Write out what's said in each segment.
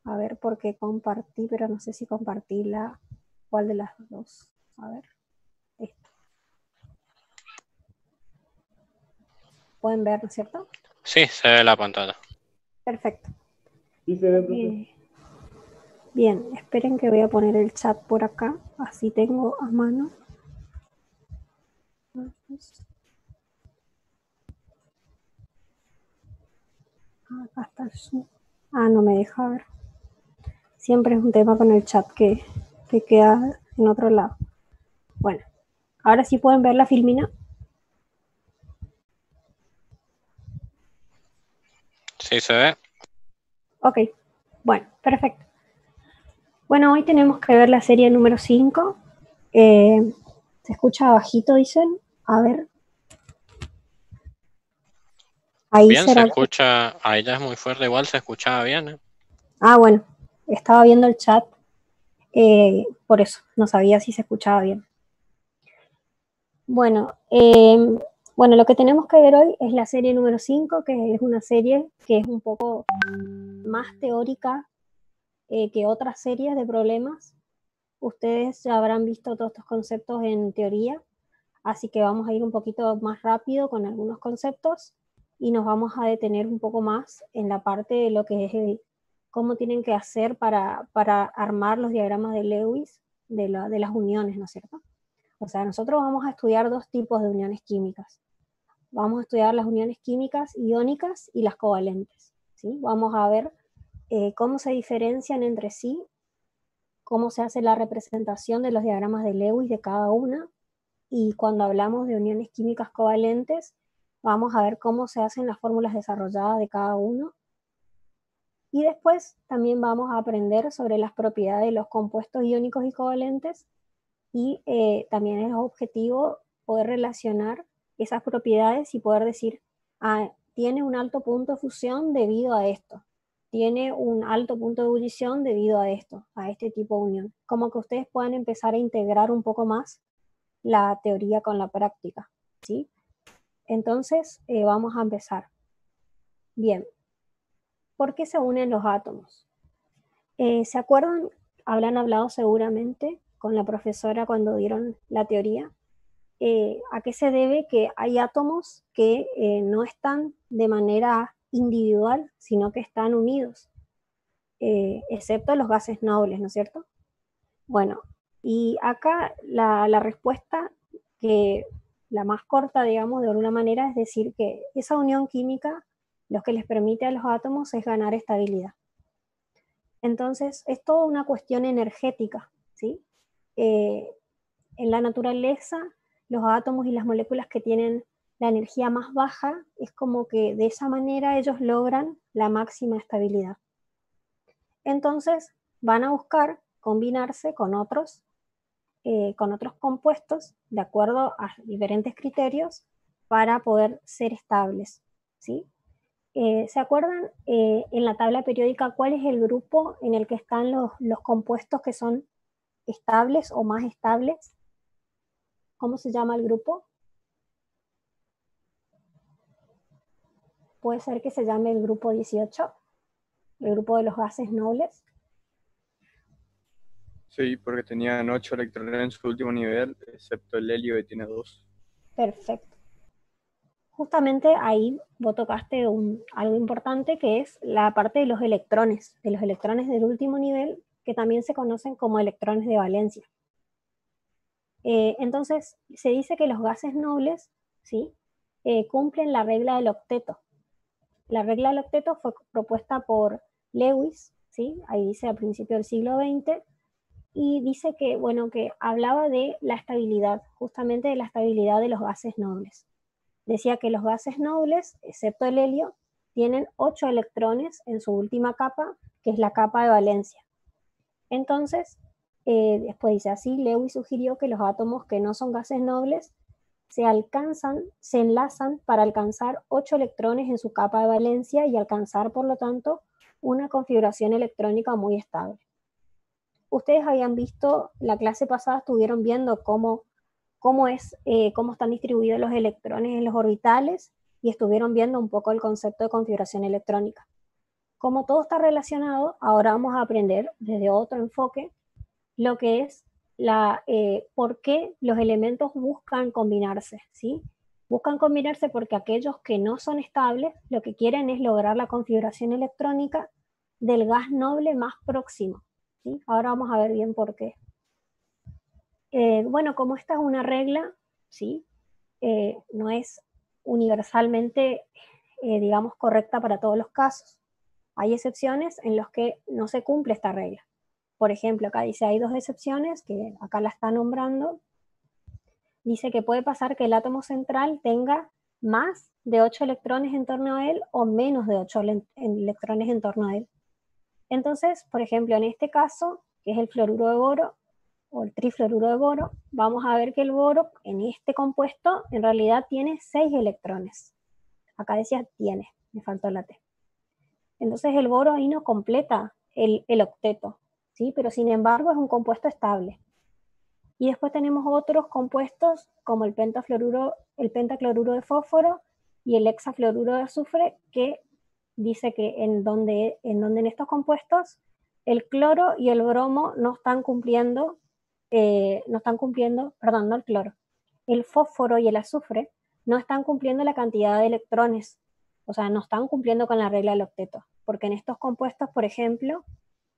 A ver, porque compartí, pero no sé si compartí cuál de las dos. A ver, esta. Pueden ver, ¿no es cierto? Sí, se ve la pantalla. Perfecto. Sí se ve, profe. Bien, esperen que voy a poner el chat por acá, así tengo a mano. Acá está el Zoom. Ah, no me deja ver. Siempre es un tema con el chat que queda en otro lado. Bueno, ahora sí pueden ver la filmina. Sí, se ve. Ok, bueno, perfecto. Bueno, hoy tenemos que ver la serie número 5. Se escucha bajito, dicen. A ver. Ahí Bien, se será. escucha, ahí ya es muy fuerte, igual se escuchaba bien, ¿eh? Ah, bueno, estaba viendo el chat, por eso, no sabía si se escuchaba bien. Bueno, lo que tenemos que ver hoy es la serie número 5, que es una serie que es un poco más teórica que otras series de problemas. Ustedes ya habrán visto todos estos conceptos en teoría, así que vamos a ir un poquito más rápido con algunos conceptos y nos vamos a detener un poco más en la parte de lo que es cómo tienen que hacer para armar los diagramas de Lewis de las uniones, ¿no es cierto? O sea, nosotros vamos a estudiar dos tipos de uniones químicas. Vamos a estudiar las uniones químicas iónicas y las covalentes, ¿sí? Vamos a ver cómo se diferencian entre sí, cómo se hace la representación de los diagramas de Lewis de cada una, y cuando hablamos de uniones químicas covalentes, vamos a ver cómo se hacen las fórmulas desarrolladas de cada uno. Y después también vamos a aprender sobre las propiedades de los compuestos iónicos y covalentes, y también es objetivo poder relacionar esas propiedades y poder decir, tiene un alto punto de fusión debido a esto, tiene un alto punto de ebullición debido a esto, a este tipo de unión. Como que ustedes puedan empezar a integrar un poco más la teoría con la práctica, ¿sí? Entonces, vamos a empezar. Bien, ¿por qué se unen los átomos? ¿Se acuerdan? Habrán hablado seguramente con la profesora cuando dieron la teoría. ¿A qué se debe que hay átomos que no están de manera individual, sino que están unidos, excepto los gases nobles, ¿no es cierto? Bueno, y acá la respuesta, que la más corta, digamos, de alguna manera, es decir que esa unión química lo que les permite a los átomos es ganar estabilidad. Entonces, es toda una cuestión energética, ¿sí? En la naturaleza, los átomos y las moléculas que tienen la energía más baja, es como que de esa manera ellos logran la máxima estabilidad. Entonces, van a buscar combinarse con otros compuestos de acuerdo a diferentes criterios para poder ser estables, ¿sí? ¿Se acuerdan en la tabla periódica cuál es el grupo en el que están los compuestos que son estables o más estables? ¿Cómo se llama el grupo? Puede ser que se llame el grupo 18, el grupo de los gases nobles. Sí, porque tenían 8 electrones en su último nivel, excepto el helio que tiene 2. Perfecto. Justamente ahí vos tocaste algo importante, que es la parte de los electrones del último nivel, que también se conocen como electrones de valencia. Entonces, se dice que los gases nobles, ¿sí? Cumplen la regla del octeto. La regla del octeto fue propuesta por Lewis, ¿sí? Ahí dice a principios del siglo XX, y dice que, bueno, que hablaba de la estabilidad, justamente de la estabilidad de los gases nobles. Decía que los gases nobles, excepto el helio, tienen 8 electrones en su última capa, que es la capa de valencia. Entonces, después dice así, Lewis sugirió que los átomos que no son gases nobles se enlazan para alcanzar 8 electrones en su capa de valencia y alcanzar, por lo tanto, una configuración electrónica muy estable. Ustedes habían visto, la clase pasada estuvieron viendo cómo están distribuidos los electrones en los orbitales, y estuvieron viendo un poco el concepto de configuración electrónica. como todo está relacionado, ahora vamos a aprender desde otro enfoque lo que es por qué los elementos buscan combinarse, ¿sí? Buscan combinarse porque aquellos que no son estables lo que quieren es lograr la configuración electrónica del gas noble más próximo, ¿sí? Ahora vamos a ver bien por qué. Bueno, como esta es una regla, ¿sí? No es universalmente, digamos, correcta para todos los casos. Hay excepciones en los que no se cumple esta regla. Por ejemplo, acá dice, hay 2 excepciones, que acá la está nombrando. Dice que puede pasar que el átomo central tenga más de 8 electrones en torno a él o menos de 8 electrones en torno a él. Entonces, por ejemplo, en este caso, que es el fluoruro de boro, o el trifluoruro de boro, vamos a ver que el boro en este compuesto en realidad tiene 6 electrones. Acá decía tiene, me faltó la T. Entonces el boro ahí no completa el octeto, ¿sí? Pero sin embargo es un compuesto estable. Y después tenemos otros compuestos como el pentacloruro de fósforo y el hexafluoruro de azufre, que dice que en donde en estos compuestos el cloro y el bromo no están cumpliendo, perdón, no el cloro, el fósforo y el azufre no están cumpliendo la cantidad de electrones, o sea, no están cumpliendo con la regla del octeto, porque en estos compuestos, por ejemplo,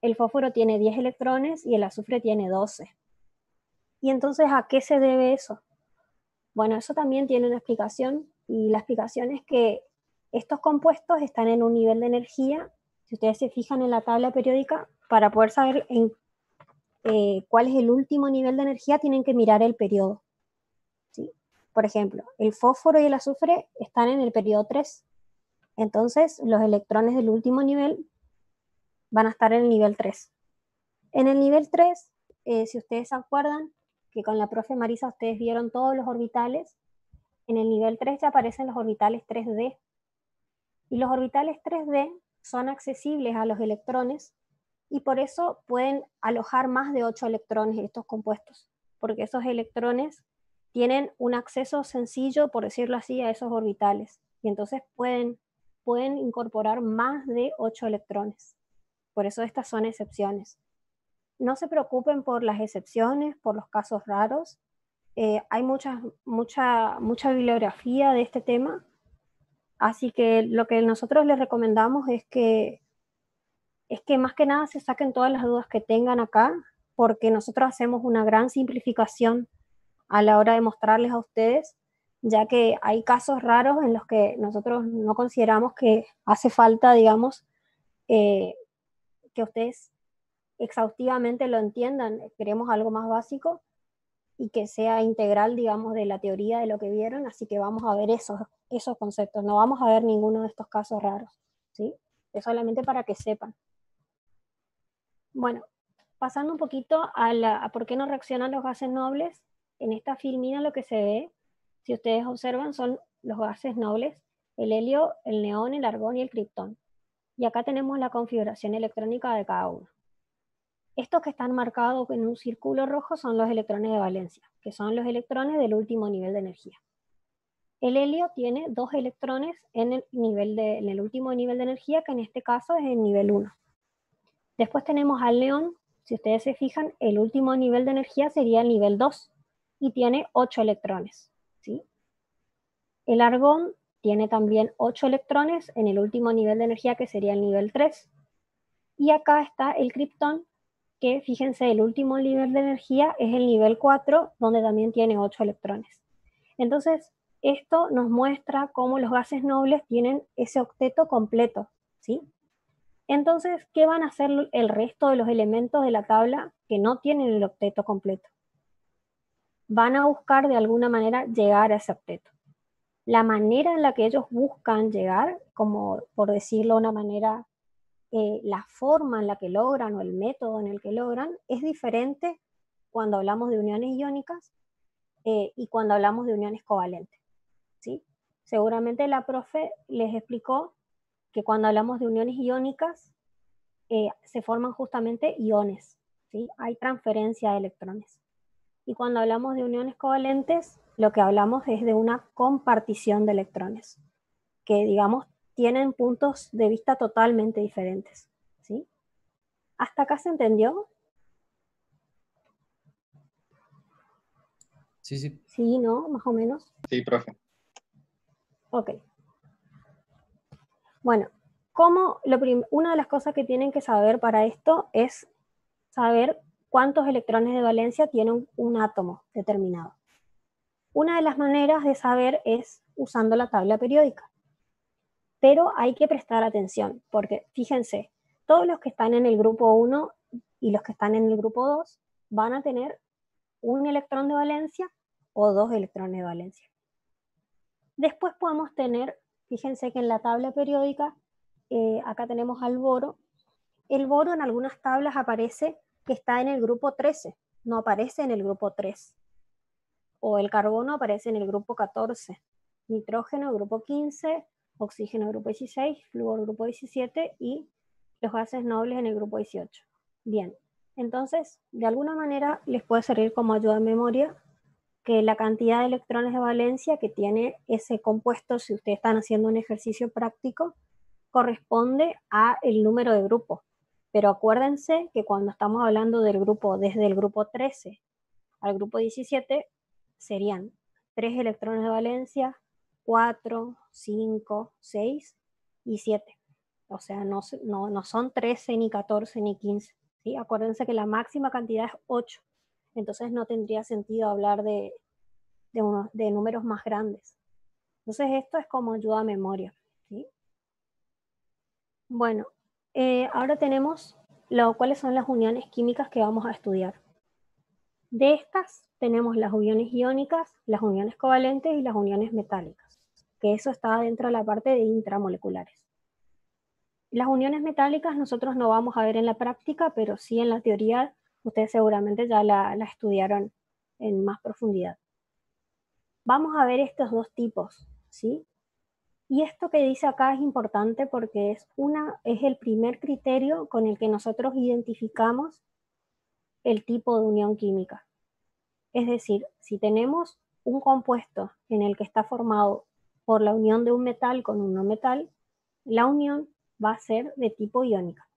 el fósforo tiene 10 electrones y el azufre tiene 12. ¿Y entonces a qué se debe eso? Bueno, eso también tiene una explicación, y la explicación es que estos compuestos están en un nivel de energía, si ustedes se fijan en la tabla periódica, para poder saber cuál es el último nivel de energía, tienen que mirar el periodo, ¿sí? Por ejemplo, el fósforo y el azufre están en el periodo 3, entonces los electrones del último nivel van a estar en el nivel 3. En el nivel 3, si ustedes se acuerdan, que con la profe Marisa ustedes vieron todos los orbitales, en el nivel 3 ya aparecen los orbitales 3D. Y los orbitales 3D son accesibles a los electrones y por eso pueden alojar más de 8 electrones estos compuestos, porque esos electrones tienen un acceso sencillo, por decirlo así, a esos orbitales. Y entonces pueden incorporar más de 8 electrones. Por eso estas son excepciones. No se preocupen por las excepciones, por los casos raros. Hay mucha bibliografía de este tema, así que lo que nosotros les recomendamos es que más que nada se saquen todas las dudas que tengan acá, porque nosotros hacemos una gran simplificación a la hora de mostrarles a ustedes, ya que hay casos raros en los que nosotros no consideramos que hace falta, digamos, que ustedes exhaustivamente lo entiendan. Queremos algo más básico y que sea integral, digamos, de la teoría de lo que vieron, así que vamos a ver esos conceptos, no vamos a ver ninguno de estos casos raros, ¿sí? Es solamente para que sepan. Bueno, pasando un poquito a por qué no reaccionan los gases nobles, en esta filmina lo que se ve, si ustedes observan, son los gases nobles, el helio, el neón, el argón y el criptón. Y acá tenemos la configuración electrónica de cada uno. Estos que están marcados en un círculo rojo son los electrones de valencia, que son los electrones del último nivel de energía. El helio tiene 2 electrones en el último nivel de energía, que en este caso es el nivel 1. Después tenemos al neón. Si ustedes se fijan, el último nivel de energía sería el nivel 2 y tiene 8 electrones, ¿sí? El argón tiene también 8 electrones en el último nivel de energía, que sería el nivel 3. Y acá está el criptón, que fíjense, el último nivel de energía es el nivel 4, donde también tiene 8 electrones. Entonces, esto nos muestra cómo los gases nobles tienen ese octeto completo, ¿sí? Entonces, ¿qué van a hacer el resto de los elementos de la tabla que no tienen el octeto completo? Van a buscar de alguna manera llegar a ese octeto. La manera en la que ellos buscan llegar, como por decirlo de una manera, la forma en la que logran o el método en el que logran es diferente cuando hablamos de uniones iónicas y cuando hablamos de uniones covalentes, ¿sí? Seguramente la profe les explicó que cuando hablamos de uniones iónicas se forman justamente iones, ¿sí? Hay transferencia de electrones. Y cuando hablamos de uniones covalentes, lo que hablamos es de una compartición de electrones, que digamos tienen puntos de vista totalmente diferentes, ¿sí? ¿Hasta acá se entendió? Sí, sí. Sí, ¿no? Más o menos. Sí, profe. Ok. Bueno, una de las cosas que tienen que saber para esto es saber cuántos electrones de valencia tiene un átomo determinado. Una de las maneras de saber es usando la tabla periódica. Pero hay que prestar atención, porque fíjense, todos los que están en el grupo 1 y los que están en el grupo 2 van a tener un electrón de valencia o 2 electrones de valencia. Después podemos tener, fíjense que en la tabla periódica, acá tenemos al boro. El boro en algunas tablas aparece que está en el grupo 13, no aparece en el grupo 3. O el carbono aparece en el grupo 14, nitrógeno grupo 15, oxígeno grupo 16, flúor grupo 17 y los gases nobles en el grupo 18. Bien, entonces de alguna manera les puede servir como ayuda de memoria que la cantidad de electrones de valencia que tiene ese compuesto, si ustedes están haciendo un ejercicio práctico, corresponde a el número de grupo. Pero acuérdense que cuando estamos hablando del grupo, desde el grupo 13 al grupo 17, serían 3 electrones de valencia, 4, 5, 6 y 7. O sea, no son 13, ni 14, ni 15. ¿Sí? Acuérdense que la máxima cantidad es 8. Entonces no tendría sentido hablar de números más grandes. Entonces esto es como ayuda a memoria. ¿Sí? Bueno, ahora tenemos cuáles son las uniones químicas que vamos a estudiar. De estas tenemos las uniones iónicas, las uniones covalentes y las uniones metálicas, que eso está dentro de la parte de intramoleculares. Las uniones metálicas nosotros no vamos a ver en la práctica, pero sí en la teoría ustedes seguramente ya la estudiaron en más profundidad. Vamos a ver estos dos tipos, ¿sí? Y esto que dice acá es importante porque es el primer criterio con el que nosotros identificamos el tipo de unión química. Es decir, si tenemos un compuesto en el que está formado por la unión de un metal con un no metal, la unión va a ser de tipo iónica.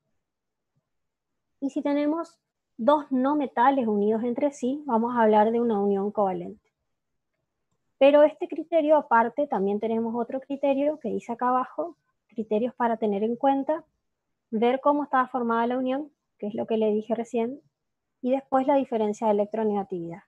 Y si tenemos dos no metales unidos entre sí, vamos a hablar de una unión covalente. Pero este criterio aparte, también tenemos otro criterio que dice acá abajo, criterios para tener en cuenta, ver cómo estaba formada la unión, que es lo que le dije recién, y después la diferencia de electronegatividad.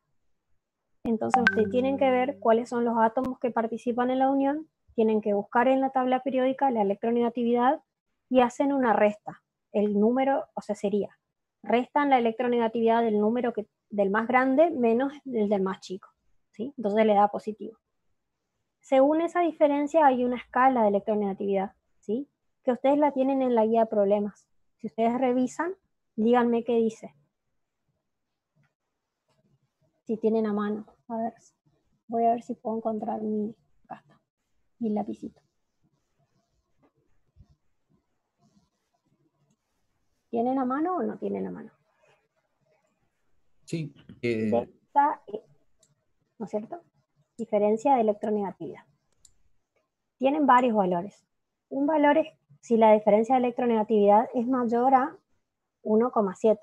Entonces ustedes tienen que ver cuáles son los átomos que participan en la unión, tienen que buscar en la tabla periódica la electronegatividad y hacen una resta. El número, o sea, restan la electronegatividad del número del más grande menos el del más chico, ¿sí? Entonces le da positivo. Según esa diferencia hay una escala de electronegatividad, ¿sí? Que ustedes la tienen en la guía de problemas. Si ustedes revisan, díganme qué dice. Si tienen a mano. A ver, voy a ver si puedo encontrar mi lapicito. ¿Tienen a mano o no tienen a mano? Sí. ¿No es cierto? Diferencia de electronegatividad. Tienen varios valores. Un valor es si la diferencia de electronegatividad es mayor a 1,7.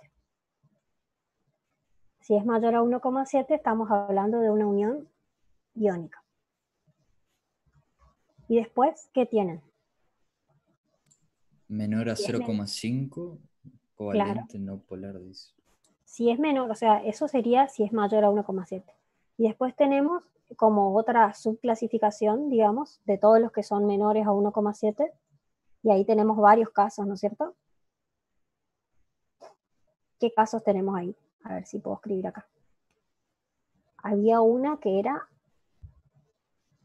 Si es mayor a 1,7 estamos hablando de una unión iónica. ¿Y después qué tienen? Menor a 0,5, covalente, claro. No polar, dice. Si es menor, o sea, eso sería si es mayor a 1,7. Y después tenemos como otra subclasificación, digamos, de todos los que son menores a 1,7. Y ahí tenemos varios casos, ¿no es cierto? ¿Qué casos tenemos ahí? A ver si puedo escribir acá. Había una que era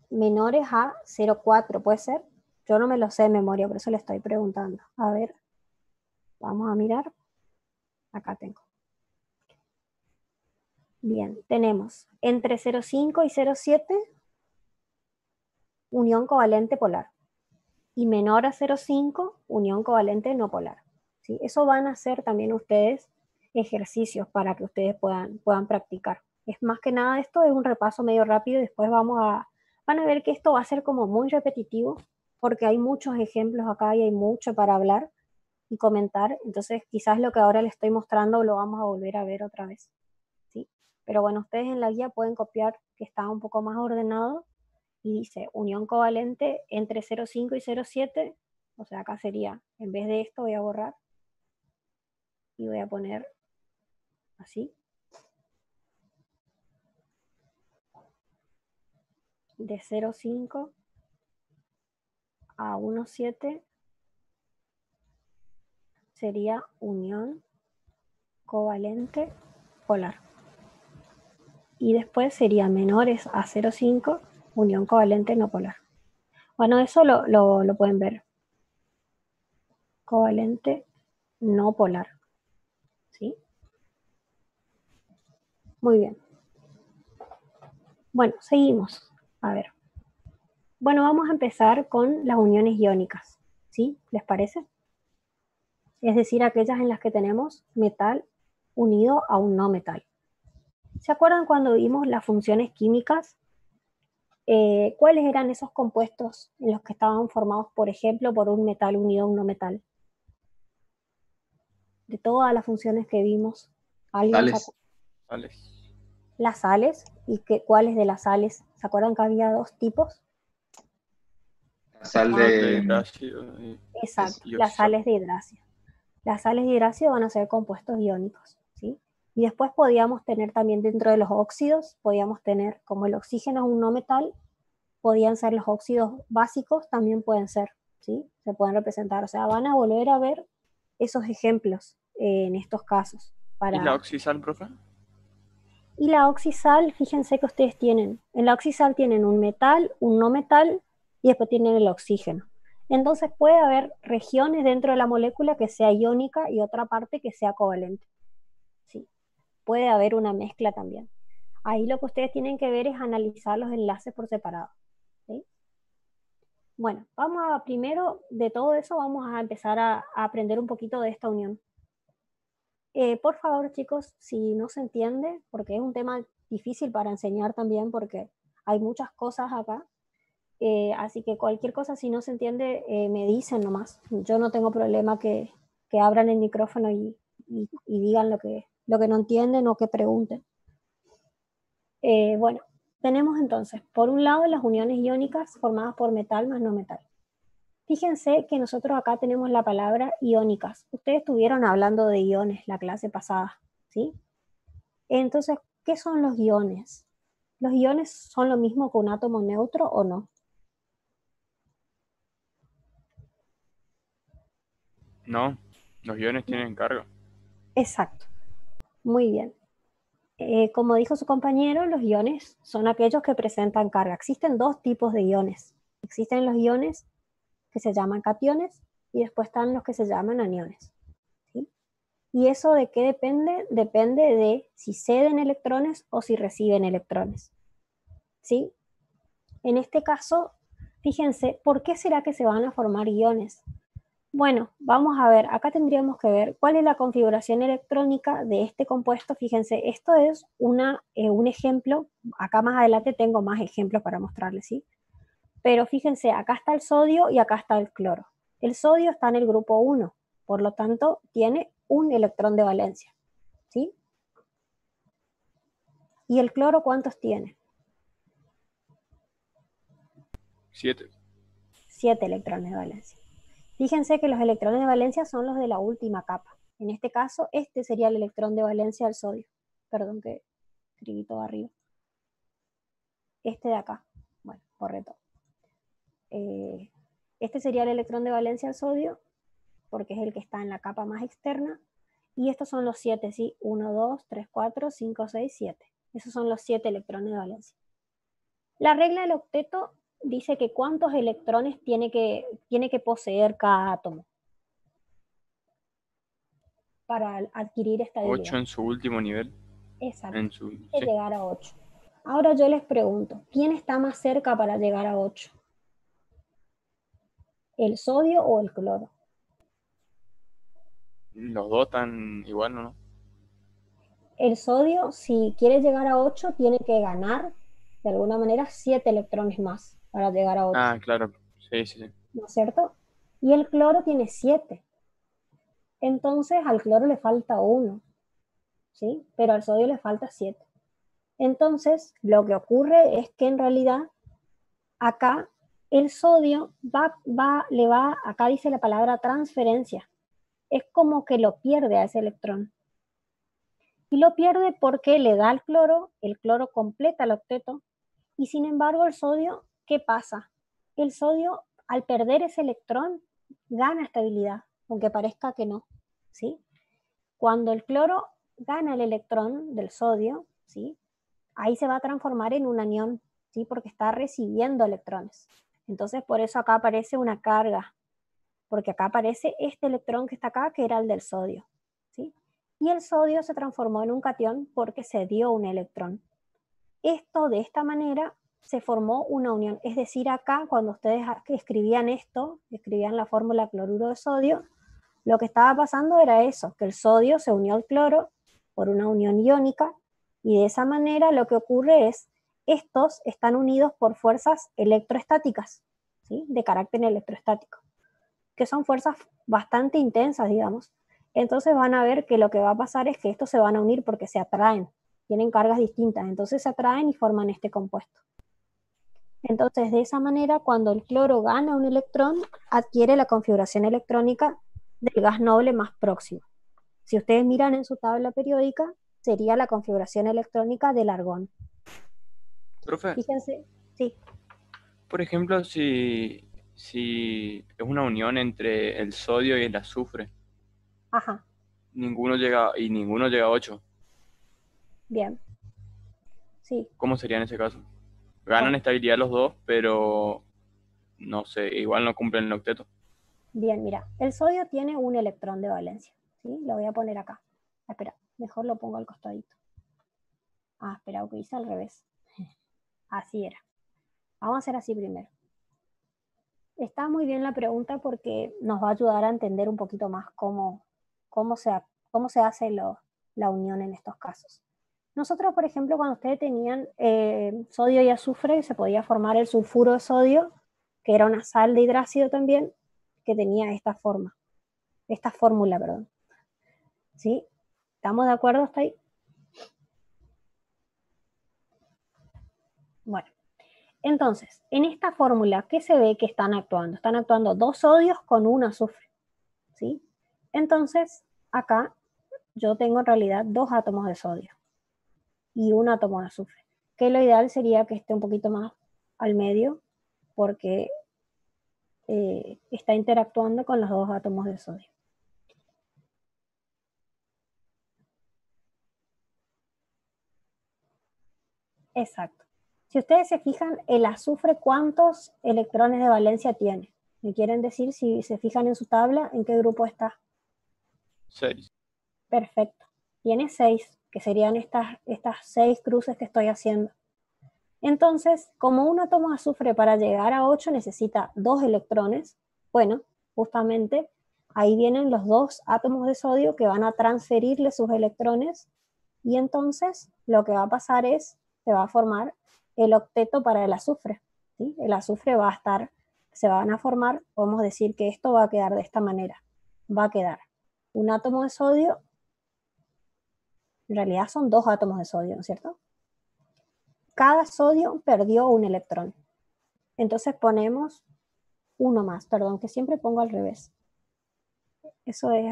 menores a 0,4, ¿puede ser? Yo no me lo sé de memoria, por eso le estoy preguntando. A ver, vamos a mirar. Acá tengo. Bien, tenemos entre 0,5 y 0,7 unión covalente polar. Y menor a 0,5 unión covalente no polar. ¿Sí? Eso van a hacer también ustedes ejercicios para que ustedes puedan practicar. Es más que nada, esto es un repaso medio rápido y después van a ver que esto va a ser como muy repetitivo porque hay muchos ejemplos acá y hay mucho para hablar y comentar, entonces quizás lo que ahora les estoy mostrando lo vamos a volver a ver otra vez, ¿sí? Pero bueno, ustedes en la guía pueden copiar que está un poco más ordenado y dice unión covalente entre 0,5 y 0,7, o sea, acá sería, en vez de esto voy a borrar y voy a poner así. De 0,5 a 1,7 sería unión covalente polar. Y después sería menores a 0,5, unión covalente no polar. Bueno, eso lo pueden ver. Covalente no polar. ¿Sí? Muy bien. Bueno, seguimos. A ver. Bueno, vamos a empezar con las uniones iónicas. ¿Sí? ¿Les parece? Es decir, aquellas en las que tenemos metal unido a un no metal. ¿Se acuerdan cuando vimos las funciones químicas? ¿Cuáles eran esos compuestos en los que estaban formados, por ejemplo, por un metal unido a un no metal? De todas las funciones que vimos. Sales. Las sales. ¿Y cuáles de las sales? ¿Se acuerdan que había dos tipos? La sal de... Exacto, las sales de hidracio. Las sales de hidracio van a ser compuestos iónicos, ¿sí? Y después podíamos tener también dentro de los óxidos, podíamos tener, como el oxígeno es un no metal, podían ser los óxidos básicos, también pueden ser, ¿sí? Se pueden representar, o sea, van a volver a ver esos ejemplos en estos casos. ¿Y la oxisal, profe? Y la oxisal, fíjense que ustedes tienen, en la oxisal tienen un metal, un no metal, y después tienen el oxígeno. Entonces puede haber regiones dentro de la molécula que sea iónica y otra parte que sea covalente. Sí, puede haber una mezcla también. Ahí lo que ustedes tienen que ver es analizar los enlaces por separado. ¿Sí? Bueno, primero de todo eso vamos a empezar a aprender un poquito de esta unión. Por favor, chicos, si no se entiende, porque es un tema difícil para enseñar también, porque hay muchas cosas acá, así que cualquier cosa, si no se entiende, me dicen nomás. Yo no tengo problema que abran el micrófono y digan lo que no entienden o que pregunten. Bueno, tenemos entonces, por un lado, las uniones iónicas formadas por metal más no metal. Fíjense que nosotros acá tenemos la palabra iónicas. Ustedes estuvieron hablando de iones la clase pasada, ¿sí? Entonces, ¿qué son los iones? ¿Los iones son lo mismo que un átomo neutro o no? No, los iones tienen carga. Exacto. Muy bien. Como dijo su compañero, los iones son aquellos que presentan carga. Existen dos tipos de iones. Existen los iones que se llaman cationes y después están los que se llaman aniones. ¿Sí? ¿Y eso de qué depende? Depende de si ceden electrones o si reciben electrones. ¿Sí? En este caso, fíjense, ¿por qué será que se van a formar iones? Bueno, vamos a ver, acá tendríamos que ver cuál es la configuración electrónica de este compuesto. Fíjense, esto es un ejemplo, acá más adelante tengo más ejemplos para mostrarles, ¿sí? Pero fíjense, acá está el sodio y acá está el cloro. El sodio está en el grupo 1, por lo tanto tiene un electrón de valencia, ¿sí? ¿Y el cloro cuántos tiene? 7. 7 electrones de valencia. Fíjense que los electrones de valencia son los de la última capa. En este caso, este sería el electrón de valencia del sodio. Perdón que escribí todo arriba. Este de acá. Bueno, borré todo. Este sería el electrón de valencia del sodio, porque es el que está en la capa más externa. Y estos son los 7, ¿sí? 1, 2, 3, 4, 5, 6, 7. Esos son los 7 electrones de valencia. La regla del octeto dice que cuántos electrones tiene que poseer cada átomo para adquirir estabilidad. 8 en su último nivel. Exacto, Sí. Llegar a 8. Ahora yo les pregunto, ¿quién está más cerca para llegar a 8? ¿El sodio o el cloro? Los dos están igual, ¿no? El sodio, si quiere llegar a 8, tiene que ganar, de alguna manera, 7 electrones más para llegar a 8. Ah, claro. Sí. ¿no es cierto? Y el cloro tiene 7. Entonces al cloro le falta 1, ¿sí? Pero al sodio le falta 7. Entonces lo que ocurre es que en realidad acá el sodio acá dice la palabra transferencia. Es como que lo pierde a ese electrón. Y lo pierde porque le da al cloro, el cloro completa el octeto, y sin embargo el sodio, ¿qué pasa? El sodio, al perder ese electrón, gana estabilidad, aunque parezca que no, ¿sí? Cuando el cloro gana el electrón del sodio, ¿sí? Ahí se va a transformar en un anión, ¿sí? Porque está recibiendo electrones. Entonces por eso acá aparece una carga, porque acá aparece este electrón que está acá, que era el del sodio, ¿sí? Y el sodio se transformó en un catión porque se dio un electrón. Esto, de esta manera, se formó una unión. Es decir, acá, cuando ustedes escribían esto, escribían la fórmula cloruro de sodio, lo que estaba pasando era eso, que el sodio se unió al cloro por una unión iónica, y de esa manera lo que ocurre es, estos están unidos por fuerzas electroestáticas, ¿sí? De carácter electrostático, que son fuerzas bastante intensas, digamos. Entonces van a ver que lo que va a pasar es que estos se van a unir porque se atraen, tienen cargas distintas, entonces se atraen y forman este compuesto. Entonces, de esa manera, cuando el cloro gana un electrón, adquiere la configuración electrónica del gas noble más próximo. Si ustedes miran en su tabla periódica, sería la configuración electrónica del argón. Profe, Fíjense, sí. por ejemplo, si es una unión entre el sodio y el azufre, Ajá, ninguno llega a 8, bien. Sí, ¿cómo sería en ese caso? Ganan bueno, estabilidad los dos, pero no sé, igual no cumplen el octeto. bien, mira. El sodio tiene un electrón de valencia, ¿sí? Lo voy a poner acá. Espera, mejor lo pongo al costadito. Ah, espera, que hice al revés. Así era. Vamos a hacer así primero. Está muy bien la pregunta porque nos va a ayudar a entender un poquito más cómo se hace la unión en estos casos. Nosotros, por ejemplo, cuando ustedes tenían sodio y azufre, se podía formar el sulfuro de sodio, que era una sal de hidrácido también, que tenía esta fórmula, perdón. ¿Sí? ¿Estamos de acuerdo hasta ahí? Bueno. Entonces, en esta fórmula, ¿qué se ve que están actuando? Están actuando 2 sodios con un azufre, ¿sí? Entonces, acá yo tengo en realidad 2 átomos de sodio y un átomo de azufre, que lo ideal sería que esté un poquito más al medio porque está interactuando con los 2 átomos de sodio. Exacto. Si ustedes se fijan, el azufre, ¿cuántos electrones de valencia tiene? ¿Me quieren decir, si se fijan en su tabla, en qué grupo está? 6. Perfecto. Tiene 6, que serían estas 6 cruces que estoy haciendo. Entonces, como un átomo de azufre para llegar a 8 necesita 2 electrones, bueno, justamente ahí vienen los 2 átomos de sodio que van a transferirle sus electrones, y entonces lo que va a pasar es, se va a formar el octeto para el azufre, ¿sí? El azufre se van a formar, podemos decir que esto va a quedar de esta manera. Va a quedar un átomo de sodio, en realidad son 2 átomos de sodio, ¿no es cierto? Cada sodio perdió un electrón. Entonces ponemos uno más, perdón, que siempre pongo al revés. Eso es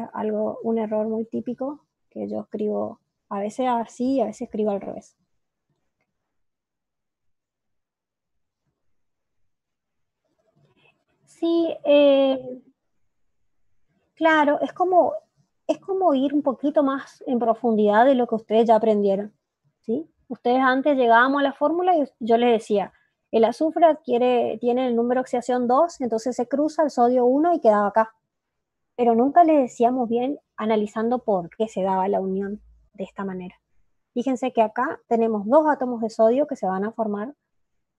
un error muy típico, que yo escribo a veces así y a veces escribo al revés. Sí, claro, es como ir un poquito más en profundidad de lo que ustedes ya aprendieron, ¿sí? Ustedes antes llegábamos a la fórmula y yo les decía, el azufre tiene el número de oxidación 2, entonces se cruza el sodio 1 y quedaba acá. Pero nunca les decíamos bien analizando por qué se daba la unión de esta manera. Fíjense que acá tenemos 2 átomos de sodio que se van a formar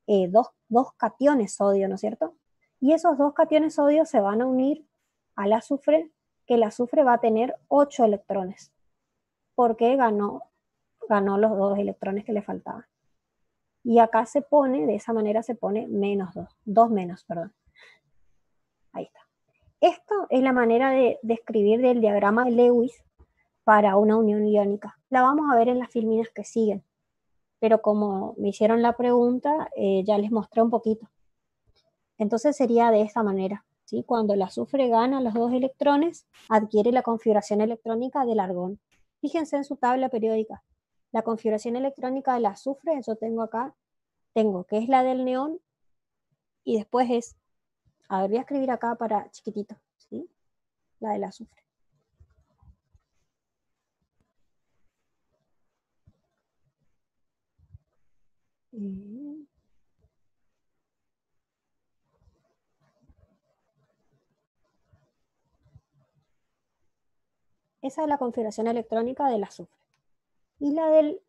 dos cationes sodio, ¿no es cierto? Y esos 2 cationes sodio se van a unir al azufre, que el azufre va a tener 8 electrones, porque ganó los 2 electrones que le faltaban. Y acá se pone, de esa manera se pone menos 2 menos, perdón. Ahí está. Esto es la manera de escribir del diagrama de Lewis para una unión iónica. La vamos a ver en las filminas que siguen, pero como me hicieron la pregunta, ya les mostré un poquito. Entonces sería de esta manera, ¿sí? Cuando el azufre gana los 2 electrones, adquiere la configuración electrónica del argón. Fíjense en su tabla periódica. La configuración electrónica del azufre, yo tengo acá, que es la del neón, y después es, a ver, voy a escribir acá para chiquitito, ¿sí? La del azufre. Esa es la configuración electrónica del azufre. Y la del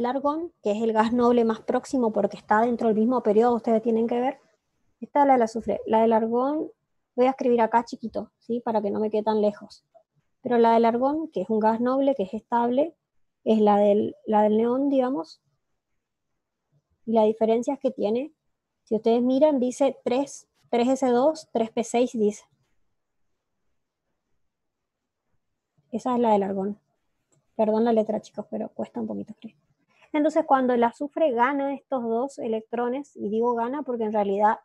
argón, que es el gas noble más próximo porque está dentro del mismo periodo, ustedes tienen que ver. Esta es la del azufre. La del argón, voy a escribir acá chiquito, ¿sí? Para que no me quede tan lejos. Pero la del argón, que es un gas noble, que es estable, es la del neón, digamos. Y la diferencia es que tiene, si ustedes miran, dice 3S2, 3P6 dice. Esa es la del argón. Perdón la letra, chicos, pero cuesta un poquito escribir. Entonces, cuando el azufre gana estos 2 electrones, y digo gana porque en realidad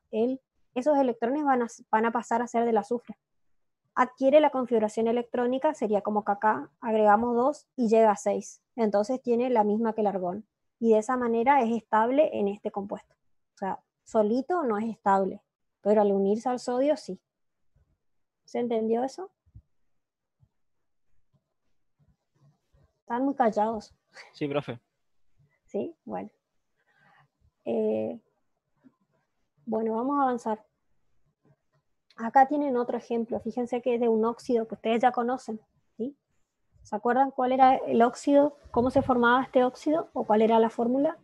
esos electrones van a pasar a ser del azufre. Adquiere la configuración electrónica, sería como que acá agregamos 2 y llega a 6. Entonces tiene la misma que el argón. Y de esa manera es estable en este compuesto. O sea, solito no es estable, pero al unirse al sodio sí. ¿Se entendió eso? Están muy callados. Sí, profe. ¿Sí? Bueno. Bueno, vamos a avanzar. Acá tienen otro ejemplo. Fíjense que es de un óxido que ustedes ya conocen, ¿sí? ¿Se acuerdan cuál era el óxido? ¿Cómo se formaba este óxido? ¿O cuál era la fórmula?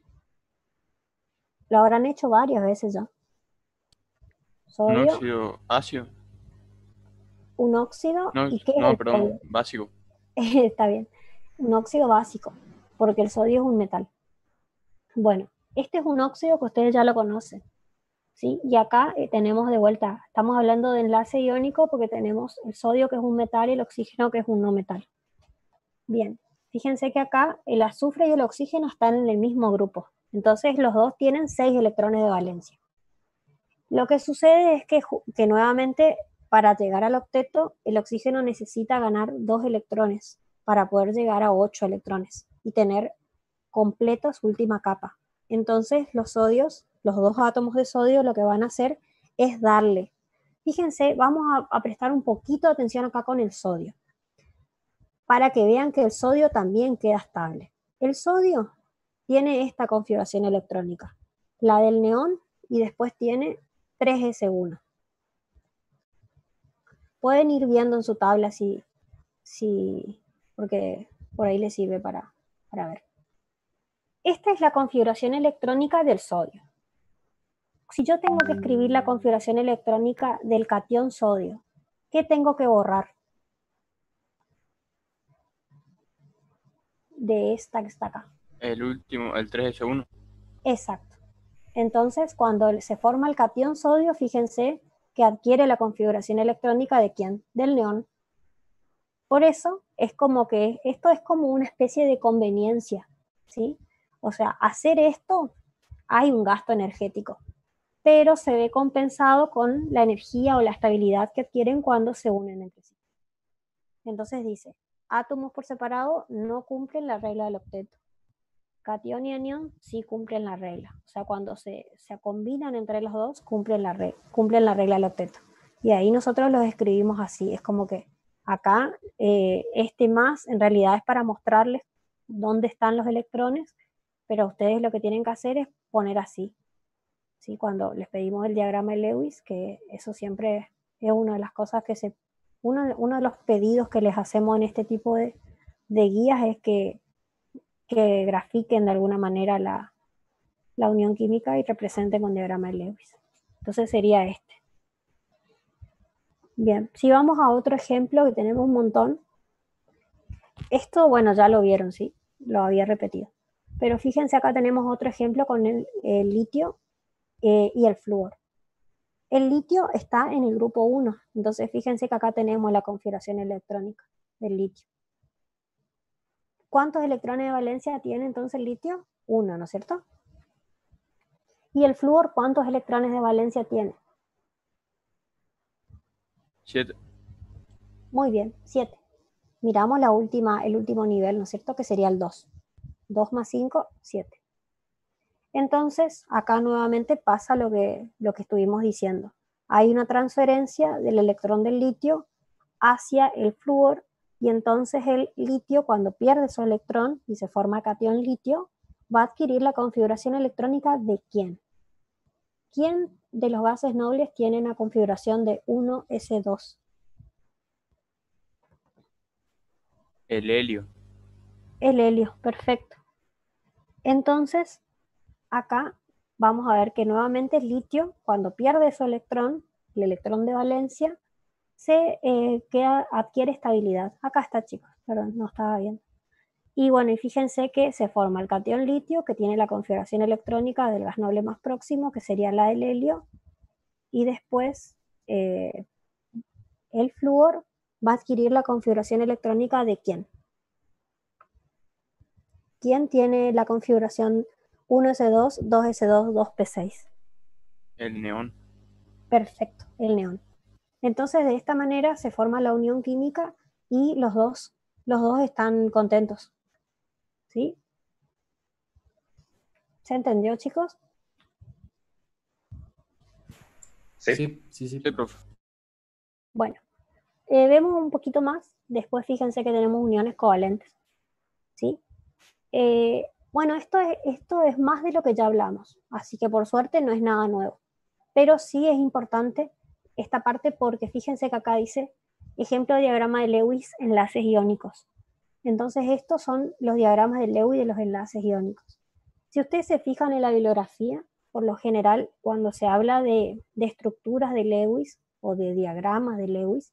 Lo habrán hecho varias veces ya. Sodio, Un óxido ácido. un óxido. No, ¿Y qué es no, el perdón, sodio? básico. Está bien. Un óxido básico, porque el sodio es un metal. Bueno, este es un óxido que ustedes ya lo conocen, ¿sí? Y acá tenemos de vuelta, estamos hablando de enlace iónico porque tenemos el sodio que es un metal y el oxígeno que es un no metal. Bien, fíjense que acá el azufre y el oxígeno están en el mismo grupo. Entonces los dos tienen 6 electrones de valencia. Lo que sucede es que nuevamente para llegar al octeto el oxígeno necesita ganar 2 electrones para poder llegar a 8 electrones y tener completa su última capa. Entonces los sodios, los 2 átomos de sodio lo que van a hacer es darle. Fíjense, vamos a prestar un poquito de atención acá con el sodio, para que vean que el sodio también queda estable. El sodio tiene esta configuración electrónica, la del neón, y después tiene 3S1. Pueden ir viendo en su tabla porque por ahí les sirve para ver. Esta es la configuración electrónica del sodio. Si yo tengo que escribir la configuración electrónica del catión sodio, ¿qué tengo que borrar? De esta que está acá. El último, el 3S1. Exacto. Entonces, cuando se forma el catión sodio, fíjense que adquiere la configuración electrónica de ¿quién? Del neón. Por eso es como que esto es como una especie de conveniencia, ¿sí? O sea, hacer esto hay un gasto energético, pero se ve compensado con la energía o la estabilidad que adquieren cuando se unen entre sí. Entonces dice, átomos por separado no cumplen la regla del octeto. Catión y anión sí cumplen la regla. O sea, cuando se combinan entre los dos, cumplen la regla del octeto. Y ahí nosotros los escribimos así. Es como que acá este más en realidad es para mostrarles dónde están los electrones, pero ustedes lo que tienen que hacer es poner así. ¿Sí? Cuando les pedimos el diagrama de Lewis, que eso siempre es una de las cosas uno de los pedidos que les hacemos en este tipo de guías es que grafiquen de alguna manera la unión química y representen con diagrama de Lewis. Entonces sería este. Bien, si vamos a otro ejemplo que tenemos un montón. Esto, bueno, ya lo vieron, ¿sí? Lo había repetido. Pero fíjense, acá tenemos otro ejemplo con el litio y el flúor. El litio está en el grupo 1, entonces fíjense que acá tenemos la configuración electrónica del litio. ¿Cuántos electrones de valencia tiene entonces el litio? 1, ¿no es cierto? ¿Y el flúor cuántos electrones de valencia tiene? 7. Muy bien, 7. Miramos el último nivel, ¿no es cierto? Que sería el 2. 2 más 5, 7. Entonces, acá nuevamente pasa lo que estuvimos diciendo. Hay una transferencia del electrón del litio hacia el flúor, y entonces el litio, cuando pierde su electrón y se forma catión litio, va a adquirir la configuración electrónica de ¿quién? ¿Quién de los gases nobles tiene una configuración de 1s2? El helio. El helio, perfecto. Entonces, acá vamos a ver que nuevamente el litio, cuando pierde su electrón, el electrón de valencia, adquiere estabilidad. Acá está, chicos, perdón, no estaba viendo. Y bueno, y fíjense que se forma el catión litio, que tiene la configuración electrónica del gas noble más próximo, que sería la del helio, y después el flúor va a adquirir la configuración electrónica de ¿quién? ¿Quién tiene la configuración 1s2, 2s2, 2p6? El neón. Perfecto, el neón. Entonces, de esta manera se forma la unión química y los dos están contentos. ¿Sí? ¿Se entendió, chicos? Sí. Sí. Sí, profe. Bueno, vemos un poquito más. Después fíjense que tenemos uniones covalentes. ¿Sí? Bueno, esto es más de lo que ya hablamos, así que por suerte no es nada nuevo. Pero sí es importante esta parte porque fíjense que acá dice ejemplo de diagrama de Lewis, enlaces iónicos. Entonces estos son los diagramas de Lewis de los enlaces iónicos. Si ustedes se fijan en la bibliografía, por lo general cuando se habla de estructuras de Lewis o de diagramas de Lewis,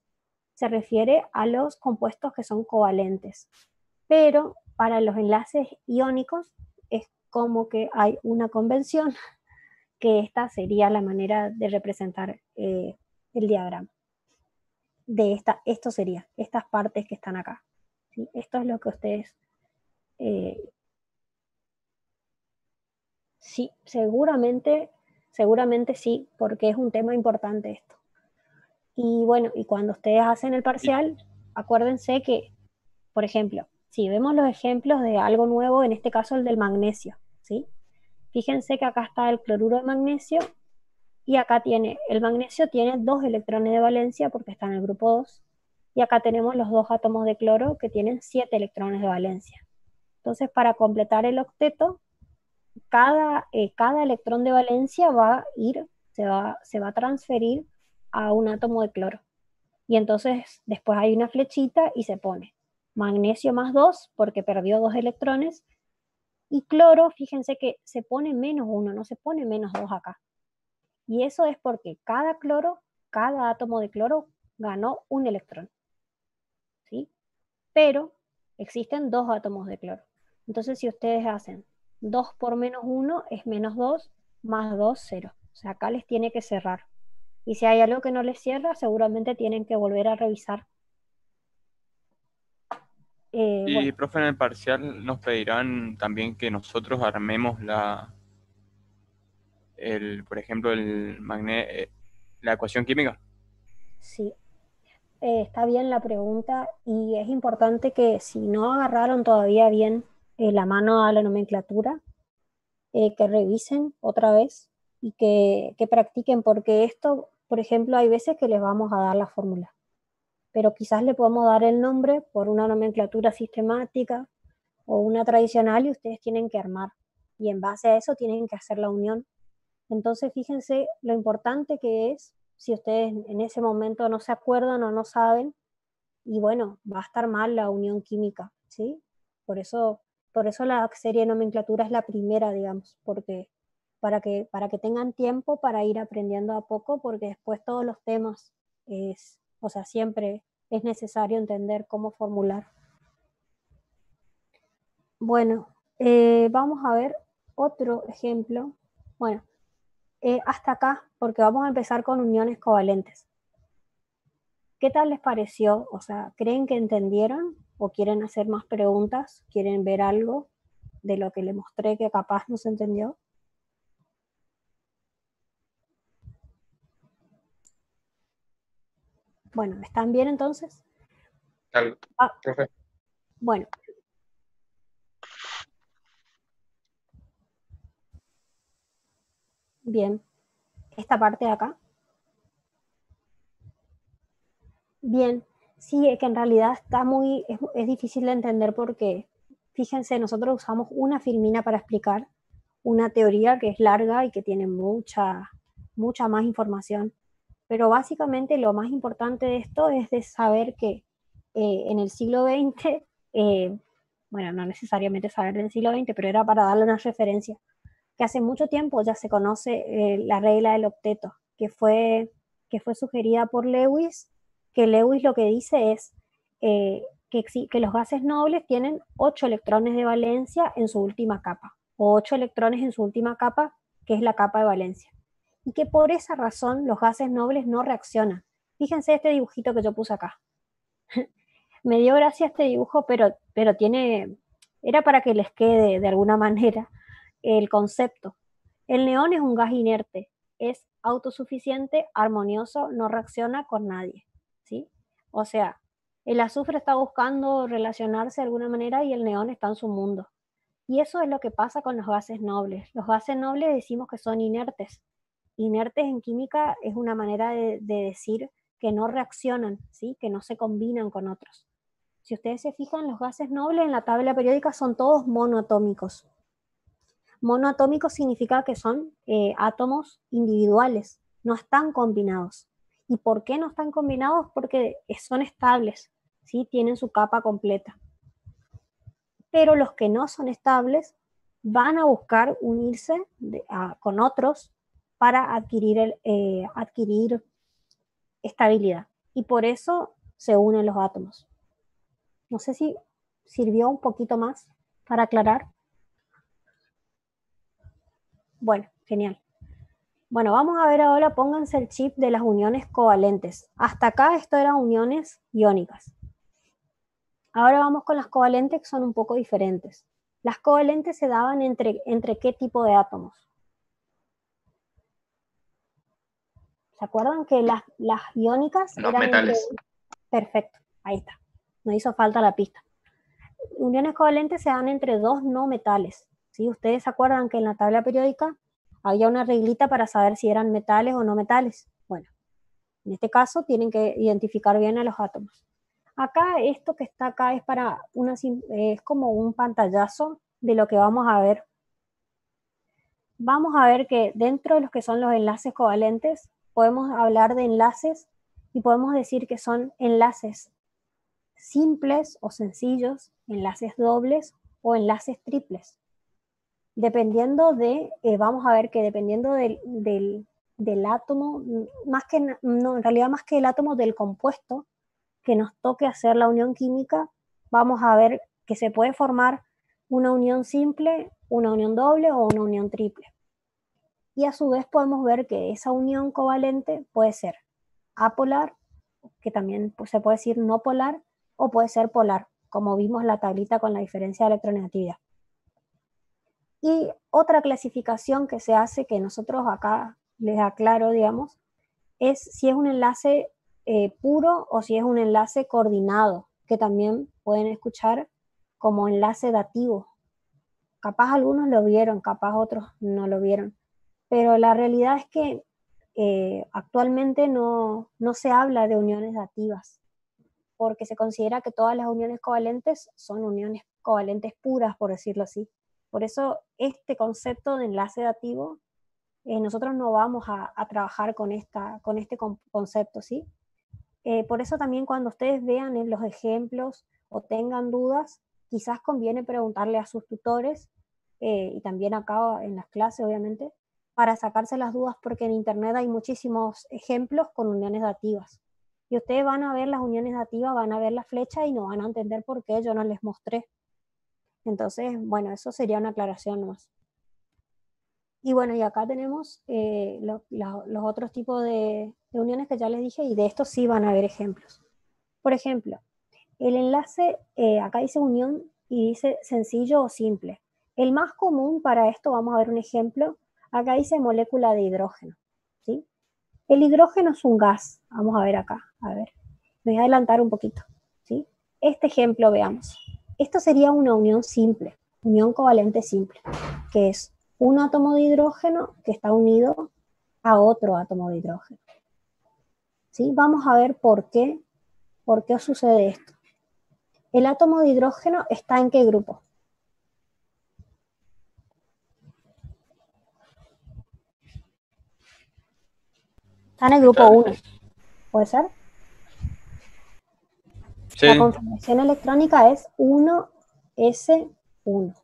se refiere a los compuestos que son covalentes. Pero para los enlaces iónicos es como que hay una convención que esta sería la manera de representar el diagrama. Esto sería, estas partes que están acá. ¿Sí? Esto es lo que ustedes... sí, seguramente sí, porque es un tema importante esto. Y bueno, y cuando ustedes hacen el parcial, acuérdense que, por ejemplo, si vemos los ejemplos de algo nuevo, en este caso el del magnesio, ¿sí? Fíjense que acá está el cloruro de magnesio y acá el magnesio tiene 2 electrones de valencia porque está en el grupo 2, y acá tenemos los 2 átomos de cloro que tienen 7 electrones de valencia. Entonces, para completar el octeto, cada electrón de valencia se va a transferir a un átomo de cloro. Y entonces después hay una flechita y se pone magnesio más 2 porque perdió 2 electrones, y cloro, fíjense que se pone menos 1, no se pone menos 2 acá. Y eso es porque cada átomo de cloro ganó un electrón. ¿Sí? Pero existen 2 átomos de cloro. Entonces si ustedes hacen 2 por menos 1 es menos 2, más 2, 0. O sea, acá les tiene que cerrar. Y si hay algo que no les cierra, seguramente tienen que volver a revisar. Y, Bueno, profe, en el parcial nos pedirán también que nosotros armemos por ejemplo, la ecuación química. sí. Está bien la pregunta y es importante que si no agarraron todavía bien la mano a la nomenclatura, que revisen otra vez y que practiquen, porque esto, por ejemplo, hay veces que les vamos a dar la fórmula, pero quizás le podemos dar el nombre por una nomenclatura sistemática o una tradicional y ustedes tienen que armar. Y en base a eso tienen que hacer la unión. Entonces, fíjense lo importante que es si ustedes en ese momento no se acuerdan o no saben, y bueno, va a estar mal la unión química, ¿sí? Por eso la serie de nomenclatura es la primera, digamos, porque para que tengan tiempo para ir aprendiendo a poco, porque después todos los temas siempre es necesario entender cómo formular. Bueno, vamos a ver otro ejemplo. Bueno, hasta acá, porque vamos a empezar con uniones covalentes. ¿Qué tal les pareció? O sea, ¿creen que entendieron? ¿O quieren hacer más preguntas? ¿Quieren ver algo de lo que les mostré que capaz no se entendió? Bueno, ¿están bien entonces? Profe. Bueno. Bien. Esta parte de acá. Bien. Sí, es que en realidad está es difícil de entender porque, fíjense, nosotros usamos una filmina para explicar una teoría que es larga y que tiene mucha más información. Pero básicamente lo más importante de esto es de saber que en el siglo XX, bueno, no necesariamente saber del siglo XX, pero era para darle una referencia, que hace mucho tiempo ya se conoce la regla del octeto, que fue sugerida por Lewis, que Lewis lo que dice es que los gases nobles tienen 8 electrones de valencia en su última capa, o 8 electrones en su última capa, que es la capa de valencia. Y que por esa razón los gases nobles no reaccionan. Fíjense este dibujito que yo puse acá. Me dio gracia este dibujo, pero era para que les quede de alguna manera el concepto. El neón es un gas inerte, es autosuficiente, armonioso, no reacciona con nadie, ¿sí? O sea, el azufre está buscando relacionarse de alguna manera y el neón está en su mundo. Y eso es lo que pasa con los gases nobles. Los gases nobles decimos que son inertes. Inertes en química es una manera de decir que no reaccionan, ¿sí? Que no se combinan con otros. Si ustedes se fijan, los gases nobles en la tabla periódica son todos monoatómicos. Monoatómico significa que son átomos individuales, no están combinados. ¿Y por qué no están combinados? Porque son estables, ¿sí? Tienen su capa completa. Pero los que no son estables van a buscar unirse con otros para adquirir estabilidad. Y por eso se unen los átomos. No sé si sirvió un poquito más para aclarar. Bueno, genial. Bueno, vamos a ver ahora, pónganse el chip de las uniones covalentes. Hasta acá esto eran uniones iónicas. Ahora vamos con las covalentes, que son un poco diferentes. Las covalentes se daban entre ¿qué tipo de átomos? ¿Se acuerdan que las iónicas Los eran metales. Perfecto, ahí está. No hizo falta la pista. Uniones covalentes se dan entre dos no metales. ¿Sí? Ustedes se acuerdan que en la tabla periódica había una reglita para saber si eran metales o no metales. Bueno, en este caso tienen que identificar bien a los átomos. Acá, esto que está acá es como un pantallazo de lo que vamos a ver. Vamos a ver que dentro de los que son los enlaces covalentes, podemos hablar de enlaces y podemos decir que son enlaces simples o sencillos, enlaces dobles o enlaces triples. Dependiendo vamos a ver que dependiendo del átomo, en realidad más que el átomo, del compuesto que nos toque hacer la unión química, vamos a ver que se puede formar una unión simple, una unión doble o una unión triple. Y a su vez podemos ver que esa unión covalente puede ser apolar, que también se puede decir no polar, o puede ser polar, como vimos en la tablita con la diferencia de electronegatividad. Y otra clasificación que se hace, que nosotros acá les aclaro, digamos, es si es un enlace puro o si es un enlace coordinado, que también pueden escuchar como enlace dativo. Capaz algunos lo vieron, capaz otros no lo vieron. Pero la realidad es que actualmente no se habla de uniones dativas, porque se considera que todas las uniones covalentes son uniones covalentes puras, por decirlo así. Por eso este concepto de enlace dativo, nosotros no vamos a trabajar con este concepto, ¿sí? Por eso también cuando ustedes vean en los ejemplos o tengan dudas, quizás conviene preguntarle a sus tutores y también acá en las clases, obviamente, para sacarse las dudas, porque en internet hay muchísimos ejemplos con uniones dativas. Y ustedes van a ver las uniones dativas, van a ver la flecha y no van a entender por qué yo no les mostré. Entonces, bueno, eso sería una aclaración más. Y bueno, y acá tenemos los otros tipos de uniones que ya les dije, y de estos sí van a haber ejemplos. Por ejemplo, el enlace, acá dice unión y dice sencillo o simple. El más común para esto, vamos a ver un ejemplo, acá dice molécula de hidrógeno, ¿sí? El hidrógeno es un gas, vamos a ver acá, a ver, me voy a adelantar un poquito, ¿sí? Este ejemplo veamos. Esto sería una unión simple, unión covalente simple, que es un átomo de hidrógeno que está unido a otro átomo de hidrógeno, ¿sí? Vamos a ver por qué sucede esto. ¿El átomo de hidrógeno está en qué grupo? Está en el grupo 1, ¿puede ser? Sí. La configuración electrónica es 1s1.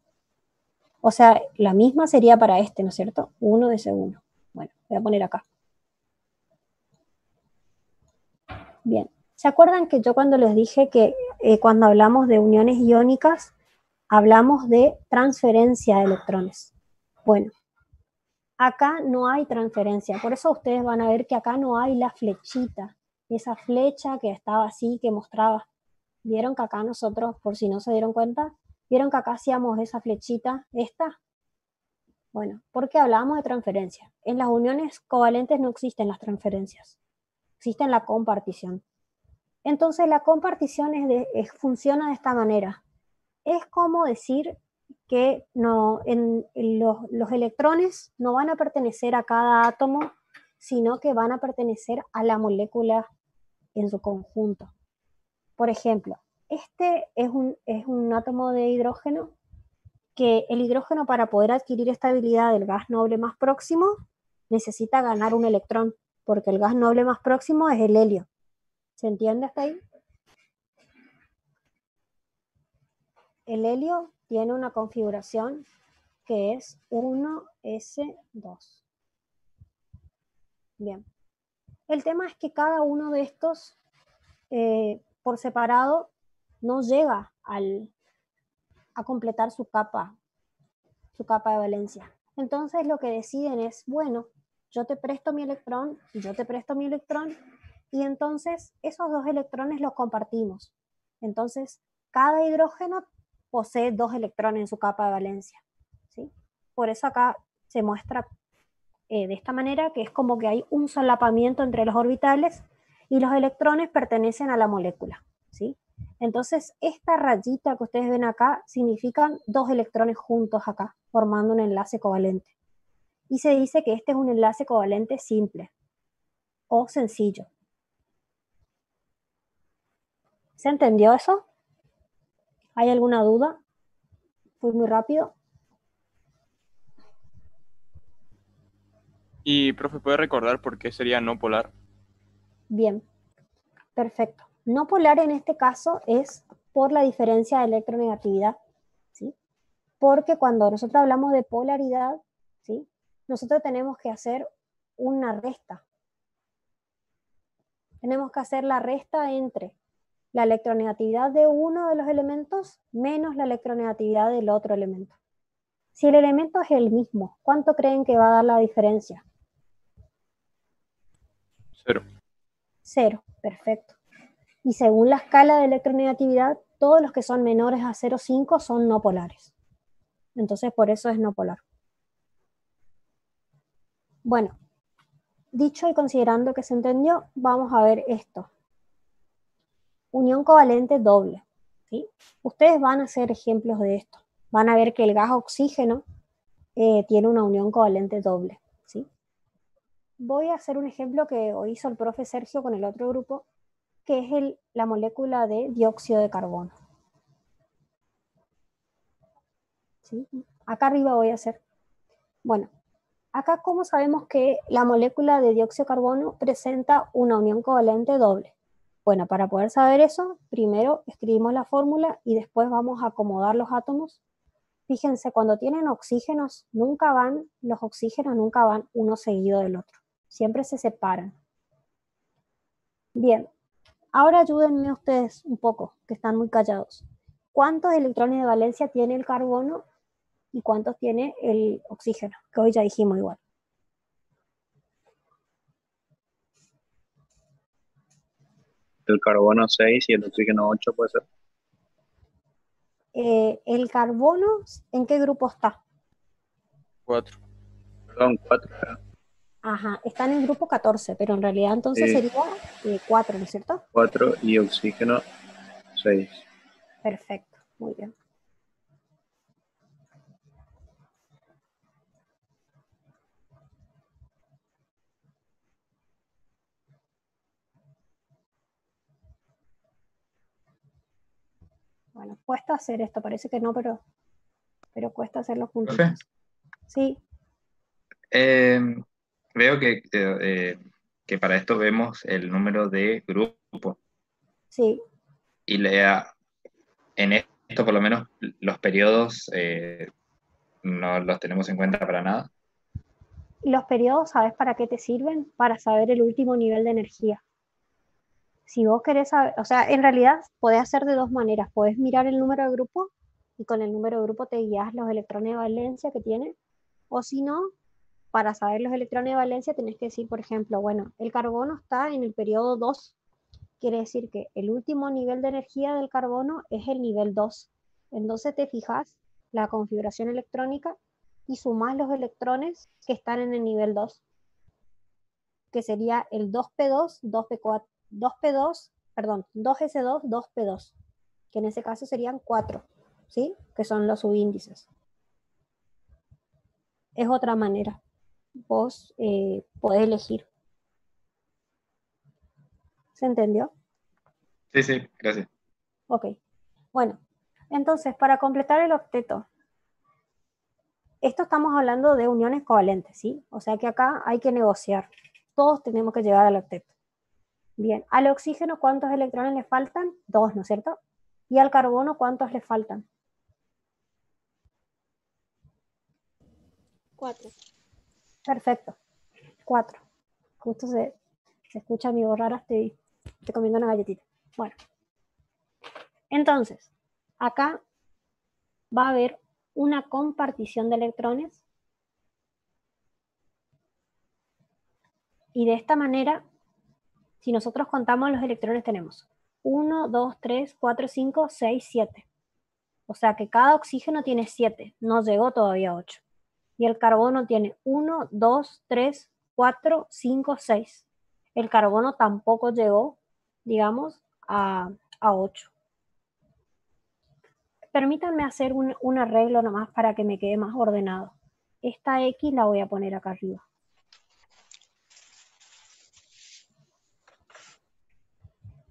O sea, la misma sería para este, ¿no es cierto? 1s1. Bueno, voy a poner acá. Bien. ¿Se acuerdan que yo cuando les dije que cuando hablamos de uniones iónicas, hablamos de transferencia de electrones? Bueno, acá no hay transferencia, por eso ustedes van a ver que acá no hay la flechita, esa flecha que estaba así, que mostraba. ¿Vieron que acá nosotros, por si no se dieron cuenta, vieron que acá hacíamos esa flechita, esta? Bueno, porque hablábamos de transferencia. En las uniones covalentes no existen las transferencias, existe la compartición. Entonces la compartición funciona de esta manera. Es como decir que los electrones no van a pertenecer a cada átomo, sino que van a pertenecer a la molécula en su conjunto. Por ejemplo, este es un átomo de hidrógeno que el hidrógeno, para poder adquirir estabilidad del gas noble más próximo, necesita ganar un electrón, porque el gas noble más próximo es el helio. ¿Se entiende hasta ahí? El helio tiene una configuración que es 1s2. Bien. El tema es que cada uno de estos, por separado, no llega a completar su capa de valencia. Entonces lo que deciden es, bueno, yo te presto mi electrón y yo te presto mi electrón, y entonces esos dos electrones los compartimos. Entonces cada hidrógeno posee 2 electrones en su capa de valencia, ¿sí? Por eso acá se muestra de esta manera, que es como que hay un solapamiento entre los orbitales y los electrones pertenecen a la molécula, ¿sí? Entonces, esta rayita que ustedes ven acá significan 2 electrones juntos acá, formando un enlace covalente. Y se dice que este es un enlace covalente simple o sencillo. ¿Se entendió eso? ¿Hay alguna duda? ¿Fui muy rápido? Y, profe, ¿puede recordar por qué sería no polar? Bien, perfecto. No polar en este caso es por la diferencia de electronegatividad, ¿sí? Porque cuando nosotros hablamos de polaridad, ¿sí? Nosotros tenemos que hacer una resta. Tenemos que hacer la resta entre la electronegatividad de uno de los elementos menos la electronegatividad del otro elemento. Si el elemento es el mismo, ¿cuánto creen que va a dar la diferencia? 0. 0, perfecto. Y según la escala de electronegatividad, todos los que son menores a 0,5 son no polares. Entonces, por eso es no polar. Bueno, dicho y considerando que se entendió, vamos a ver esto. Unión covalente doble, ¿sí? Ustedes van a hacer ejemplos de esto. Van a ver que el gas oxígeno tiene una unión covalente doble, ¿sí? Voy a hacer un ejemplo que hoy hizo el profe Sergio con el otro grupo, que es la molécula de dióxido de carbono. ¿Sí? Acá arriba voy a hacer. Bueno, acá ¿cómo sabemos que la molécula de dióxido de carbono presenta una unión covalente doble? Bueno, para poder saber eso, primero escribimos la fórmula y después vamos a acomodar los átomos. Fíjense, cuando tienen oxígenos, los oxígenos nunca van uno seguido del otro. Siempre se separan. Bien, ahora ayúdenme ustedes un poco, que están muy callados. ¿Cuántos electrones de valencia tiene el carbono y cuántos tiene el oxígeno, que hoy ya dijimos igual. El carbono 6 y el oxígeno 8 puede ser. El carbono, ¿en qué grupo está? 4. Perdón, 4. Ajá, están en grupo 14, pero en realidad entonces Sí. sería 4, ¿no es cierto? 4 y oxígeno 6. Perfecto, muy bien. Bueno, cuesta hacer esto, parece que no, pero cuesta hacerlo juntos. ¿Profe? Sí, Veo que para esto vemos el número de grupo sí. y en esto por lo menos los periodos no los tenemos en cuenta para nada. Los periodos, ¿sabes para qué te sirven? Para saber el último nivel de energía. Si vos querés saber, o sea, en realidad podés hacer de dos maneras. Podés mirar el número de grupo y con el número de grupo te guías los electrones de valencia que tiene. O si no, para saber los electrones de valencia tenés que decir, por ejemplo, bueno, el carbono está en el periodo 2. Quiere decir que el último nivel de energía del carbono es el nivel 2. Entonces te fijas la configuración electrónica y sumás los electrones que están en el nivel 2, que sería el 2p2, 2p4, 2p2, perdón, 2s2, 2p2, que en ese caso serían 4, ¿sí? Que son los subíndices. Es otra manera. Vos podés elegir. ¿Se entendió? Sí, sí, gracias. Ok. Bueno, entonces, para completar el octeto, esto estamos hablando de uniones covalentes, ¿sí? O sea que acá hay que negociar. Todos tenemos que llegar al octeto. Bien, al oxígeno, ¿cuántos electrones le faltan? 2, ¿no es cierto? ¿Y al carbono, cuántos le faltan? 4. Perfecto, 4. Justo se escucha mi voz rara, estoy comiendo una galletita. Bueno, entonces, acá va a haber una compartición de electrones y de esta manera, si nosotros contamos los electrones, tenemos 1, 2, 3, 4, 5, 6, 7. O sea que cada oxígeno tiene 7, no llegó todavía a 8. Y el carbono tiene 1, 2, 3, 4, 5, 6. El carbono tampoco llegó, digamos, a 8. Permítanme hacer un arreglo nomás para que me quede más ordenado. Esta X la voy a poner acá arriba.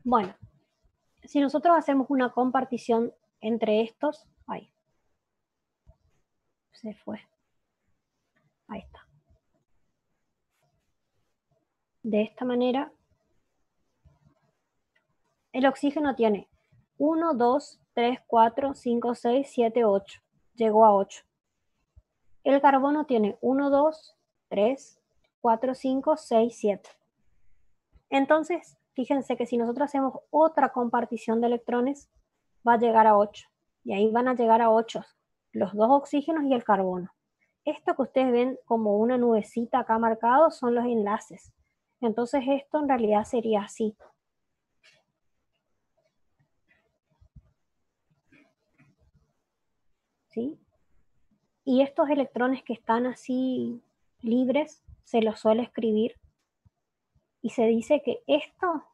Bueno, si nosotros hacemos una compartición entre estos, ahí, se fue. Ahí está. De esta manera, el oxígeno tiene 1, 2, 3, 4, 5, 6, 7, 8. Llegó a 8. El carbono tiene 1, 2, 3, 4, 5, 6, 7. Entonces, fíjense que si nosotros hacemos otra compartición de electrones, va a llegar a 8. Y ahí van a llegar a 8 los dos oxígenos y el carbono. Esto que ustedes ven como una nubecita acá marcado son los enlaces. Entonces esto en realidad sería así. ¿Sí? Y estos electrones que están así libres, se los suele escribir y se dice que esto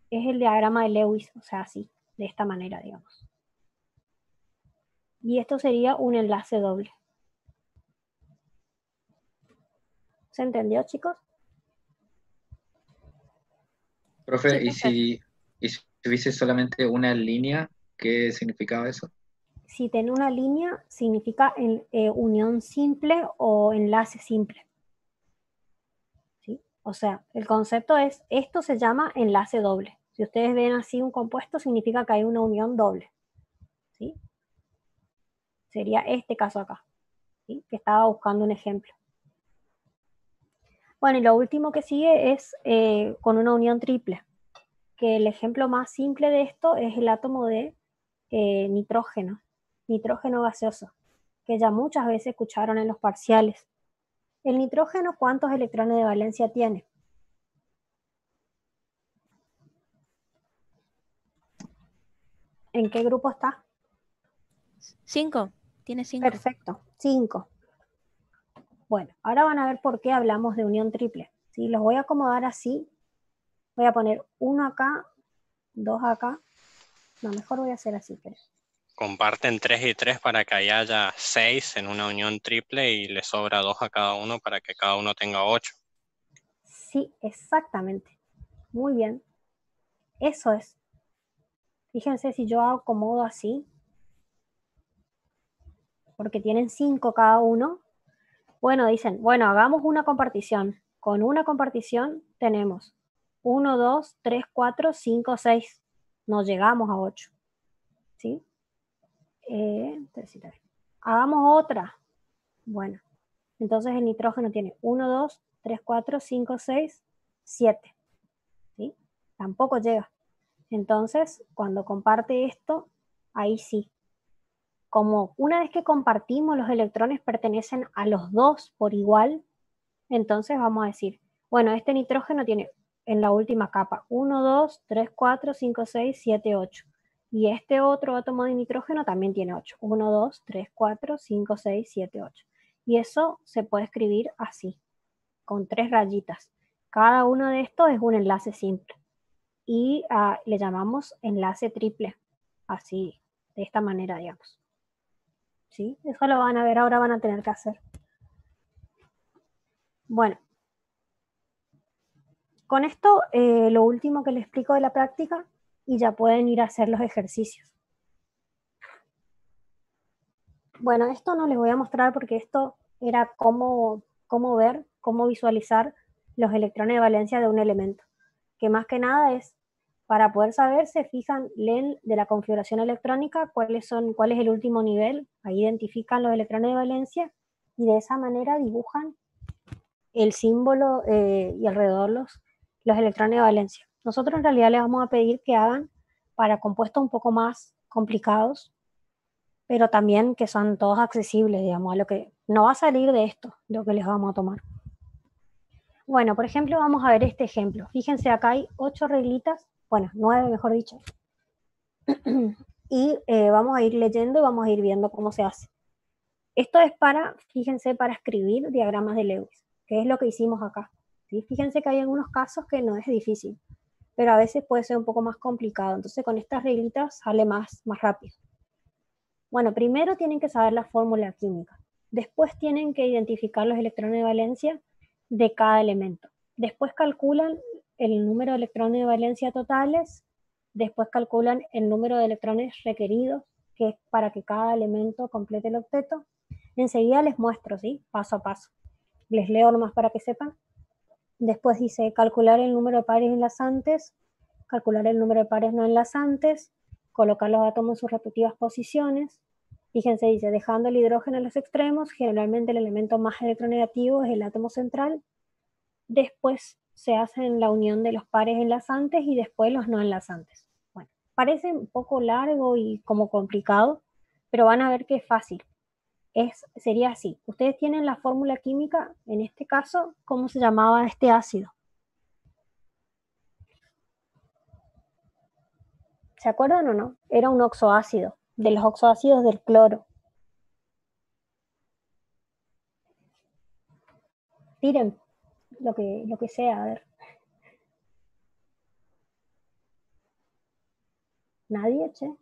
es el diagrama de Lewis, o sea, así, de esta manera, digamos. Y esto sería un enlace doble. ¿Se entendió, chicos? Profe, Sí, ¿y si tuviese solamente una línea, qué significaba eso? Si tiene una línea, significa unión simple o enlace simple. ¿Sí? O sea, el concepto es, esto se llama enlace doble. Si ustedes ven así un compuesto, significa que hay una unión doble. ¿Sí? Sería este caso acá, ¿sí? Que estaba buscando un ejemplo. Bueno, y lo último que sigue es con una unión triple, que el ejemplo más simple de esto es el átomo de nitrógeno gaseoso, que ya muchas veces escucharon en los parciales. El nitrógeno, ¿cuántos electrones de valencia tiene? ¿En qué grupo está? 5. Tiene 5. Perfecto, 5. Bueno, ahora van a ver por qué hablamos de unión triple. ¿Sí? Los voy a acomodar así. Voy a poner 1 acá, 2 acá. No, mejor voy a hacer así. Pero... Comparten 3 y 3 para que ahí haya 6 en una unión triple y le sobra 2 a cada uno para que cada uno tenga 8. Sí, exactamente. Muy bien. Eso es. Fíjense si yo acomodo así, porque tienen 5 cada uno. Bueno, dicen, bueno, hagamos una compartición. Con una compartición tenemos 1, 2, 3, 4, 5, 6. No llegamos a 8. ¿Sí? Hagamos otra. Bueno, entonces el nitrógeno tiene 1, 2, 3, 4, 5, 6, 7. ¿Sí? Tampoco llega. Entonces, cuando comparte esto, ahí sí. Como una vez que compartimos, los electrones pertenecen a los dos por igual, entonces vamos a decir, bueno, este nitrógeno tiene en la última capa 1, 2, 3, 4, 5, 6, 7, 8. Y este otro átomo de nitrógeno también tiene 8. 1, 2, 3, 4, 5, 6, 7, 8. Y eso se puede escribir así, con 3 rayitas. Cada uno de estos es un enlace simple. Y le llamamos enlace triple. Así, de esta manera, digamos. ¿Sí? Eso lo van a ver, ahora van a tener que hacer. Bueno. Con esto, lo último que les explico de la práctica, y ya pueden ir a hacer los ejercicios. Bueno, esto no les voy a mostrar porque esto era cómo ver, cómo visualizar los electrones de valencia de un elemento. Que más que nada es, para poder saber, se fijan, leen de la configuración electrónica cuál es el último nivel, ahí identifican los electrones de valencia y de esa manera dibujan el símbolo y alrededor los electrones de valencia. Nosotros en realidad les vamos a pedir que hagan para compuestos un poco más complicados, pero también que son todos accesibles, digamos, a lo que no va a salir de esto, lo que les vamos a tomar. Bueno, por ejemplo, vamos a ver este ejemplo. Fíjense, acá hay 8 reglitas, bueno, 9 mejor dicho. Y vamos a ir leyendo y vamos a ir viendo cómo se hace. Esto es fíjense, para escribir diagramas de Lewis, que es lo que hicimos acá. ¿Sí? Fíjense que hay algunos casos que no es difícil, pero a veces puede ser un poco más complicado. Entonces con estas reglitas sale más rápido. Bueno, primero tienen que saber la fórmula química. Después tienen que identificar los electrones de valencia de cada elemento. Después calculan el número de electrones de valencia totales. Después calculan el número de electrones requeridos, que es para que cada elemento complete el octeto. Enseguida les muestro, ¿sí? Paso a paso. Les leo nomás para que sepan. Después dice calcular el número de pares enlazantes, calcular el número de pares no enlazantes, colocar los átomos en sus respectivas posiciones. Fíjense, dice, dejando el hidrógeno en los extremos, generalmente el elemento más electronegativo es el átomo central. Después se hace la unión de los pares enlazantes y después los no enlazantes. Bueno, parece un poco largo y como complicado, pero van a ver que es fácil. Sería así. Ustedes tienen la fórmula química, en este caso, ¿cómo se llamaba este ácido? ¿Se acuerdan o no? Era un oxoácido, de los oxoácidos del cloro. Tiren lo que sea, a ver. ¿Nadie, che?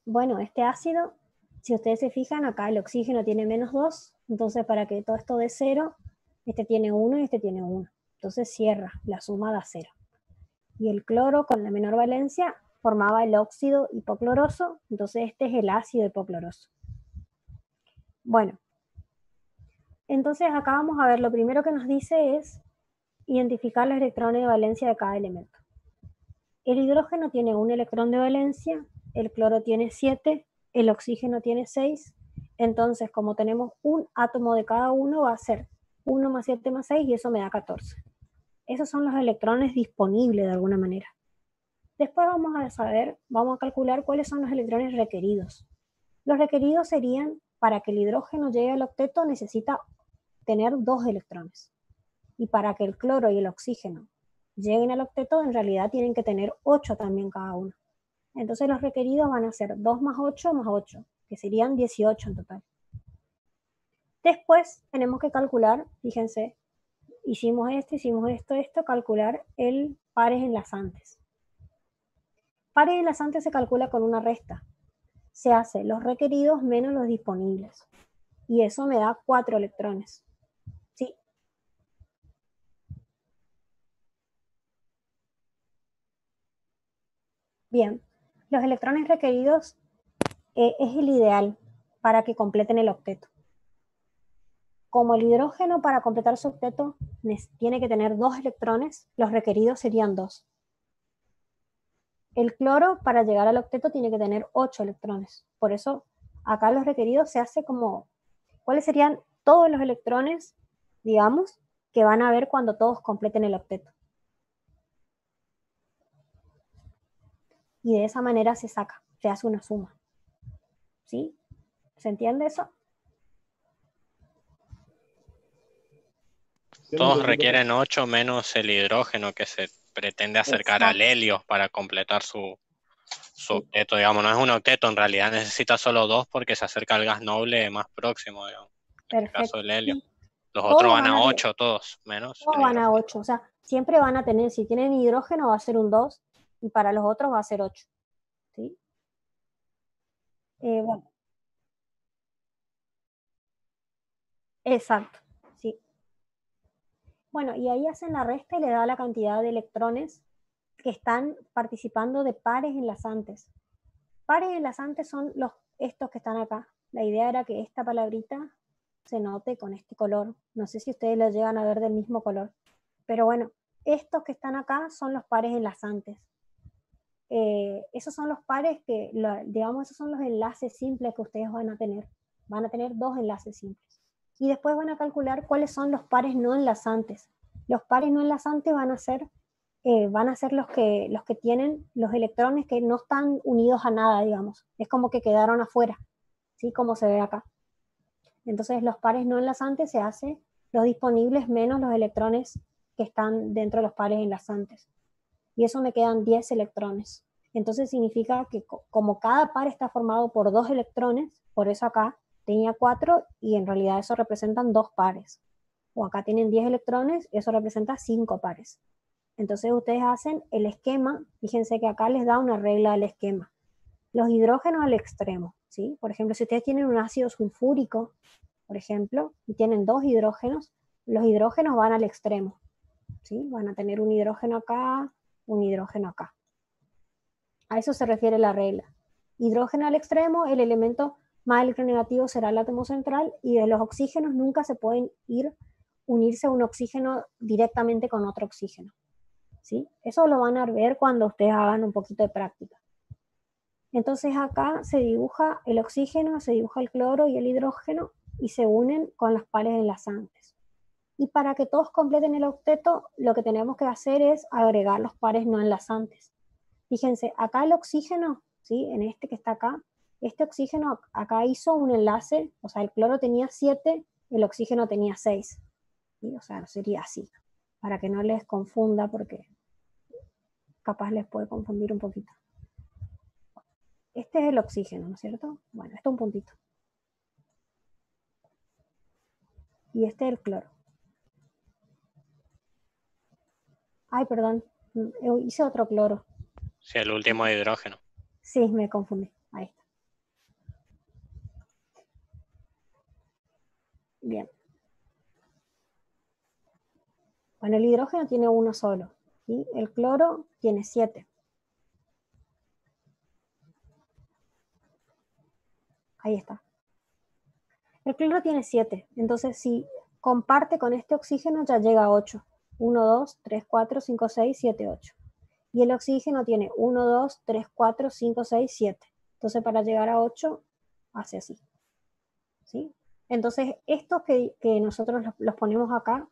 Bueno, este ácido, si ustedes se fijan, acá el oxígeno tiene -2, entonces para que todo esto dé 0, este tiene 1 y este tiene 1. Entonces cierra, la suma da 0. Y el cloro con la menor valencia formaba el óxido hipocloroso, entonces este es el ácido hipocloroso. Bueno, entonces acá vamos a ver, lo primero que nos dice es identificar los electrones de valencia de cada elemento. El hidrógeno tiene un electrón de valencia, el cloro tiene 7, el oxígeno tiene 6, entonces como tenemos un átomo de cada uno va a ser 1 más 7 más 6 y eso me da 14. Esos son los electrones disponibles de alguna manera. Después vamos a calcular cuáles son los electrones requeridos. Los requeridos serían, para que el hidrógeno llegue al octeto, necesita tener 2 electrones. Y para que el cloro y el oxígeno lleguen al octeto, en realidad tienen que tener 8 también cada uno. Entonces los requeridos van a ser 2 más 8 más 8, que serían 18 en total. Después tenemos que calcular, fíjense, hicimos esto, calcular el pares enlazantes. Pares enlazantes se calcula con una resta. Se hace los requeridos menos los disponibles. Y eso me da 4 electrones. ¿Sí? Bien, los electrones requeridos es el ideal para que completen el octeto. Como el hidrógeno para completar su octeto tiene que tener 2 electrones, los requeridos serían 2. El cloro para llegar al octeto tiene que tener 8 electrones. Por eso acá los requeridos se hace como, ¿cuáles serían todos los electrones, digamos, que van a haber cuando todos completen el octeto? Y de esa manera se saca, se hace una suma. ¿Sí? ¿Se entiende eso? Todos requieren 8 menos el hidrógeno que se pretende acercar al helio para completar su octeto, digamos. No es un octeto, en realidad necesita solo 2 porque se acerca al gas noble más próximo, digamos. En el caso del helio. Los otros van a 8 todos, menos. Todos van a 8, o sea, siempre van a tener, si tienen hidrógeno va a ser un 2 y para los otros va a ser 8. ¿Sí? Bueno. Exacto, sí. Bueno, y ahí hacen la resta y le da la cantidad de electrones que están participando de pares enlazantes. Pares enlazantes son estos que están acá. La idea era que esta palabrita se note con este color. No sé si ustedes lo llegan a ver del mismo color. Pero bueno, estos que están acá son los pares enlazantes. Esos son los pares que, digamos, esos son los enlaces simples que ustedes van a tener. Van a tener 2 enlaces simples. Y después van a calcular cuáles son los pares no enlazantes. Los pares no enlazantes van a ser los que tienen los electrones que no están unidos a nada, digamos. Es como que quedaron afuera, ¿sí? Como se ve acá. Entonces los pares no enlazantes se hace los disponibles menos los electrones que están dentro de los pares enlazantes. Y eso me quedan 10 electrones. Entonces significa que como cada par está formado por 2 electrones, por eso acá tenía 4 y en realidad eso representan 2 pares. O acá tienen 10 electrones, eso representa 5 pares. Entonces ustedes hacen el esquema, fíjense que acá les da una regla del esquema. Los hidrógenos al extremo, ¿sí? Por ejemplo, si ustedes tienen un ácido sulfúrico, por ejemplo, y tienen 2 hidrógenos, los hidrógenos van al extremo, ¿sí? Van a tener un hidrógeno acá, un hidrógeno acá. A eso se refiere la regla. Hidrógeno al extremo, el elemento más electronegativo será el átomo central, y de los oxígenos nunca se pueden unirse un oxígeno directamente con otro oxígeno. ¿Sí? Eso lo van a ver cuando ustedes hagan un poquito de práctica. Entonces acá se dibuja el oxígeno, se dibuja el cloro y el hidrógeno y se unen con las pares enlazantes. Y para que todos completen el octeto, lo que tenemos que hacer es agregar los pares no enlazantes. Fíjense, acá el oxígeno, ¿sí? En este que está acá, este oxígeno acá hizo un enlace, o sea, el cloro tenía 7, el oxígeno tenía 6. ¿Sí? O sea, sería así, para que no les confunda porque capaz les puede confundir un poquito. Este es el oxígeno, ¿no es cierto? Bueno, este es un puntito. Y este es el cloro. Ay, perdón, hice otro cloro. Sí, el último hidrógeno. Sí, me confundí. Ahí está. Bien. Bueno, el hidrógeno tiene uno solo. ¿Sí? El cloro tiene 7. Ahí está. El cloro tiene 7. Entonces, si comparte con este oxígeno, ya llega a 8. 1, 2, 3, 4, 5, 6, 7, 8. Y el oxígeno tiene 1, 2, 3, 4, 5, 6, 7. Entonces, para llegar a 8, hace así. ¿Sí? Entonces, estos que nosotros los ponemos acá,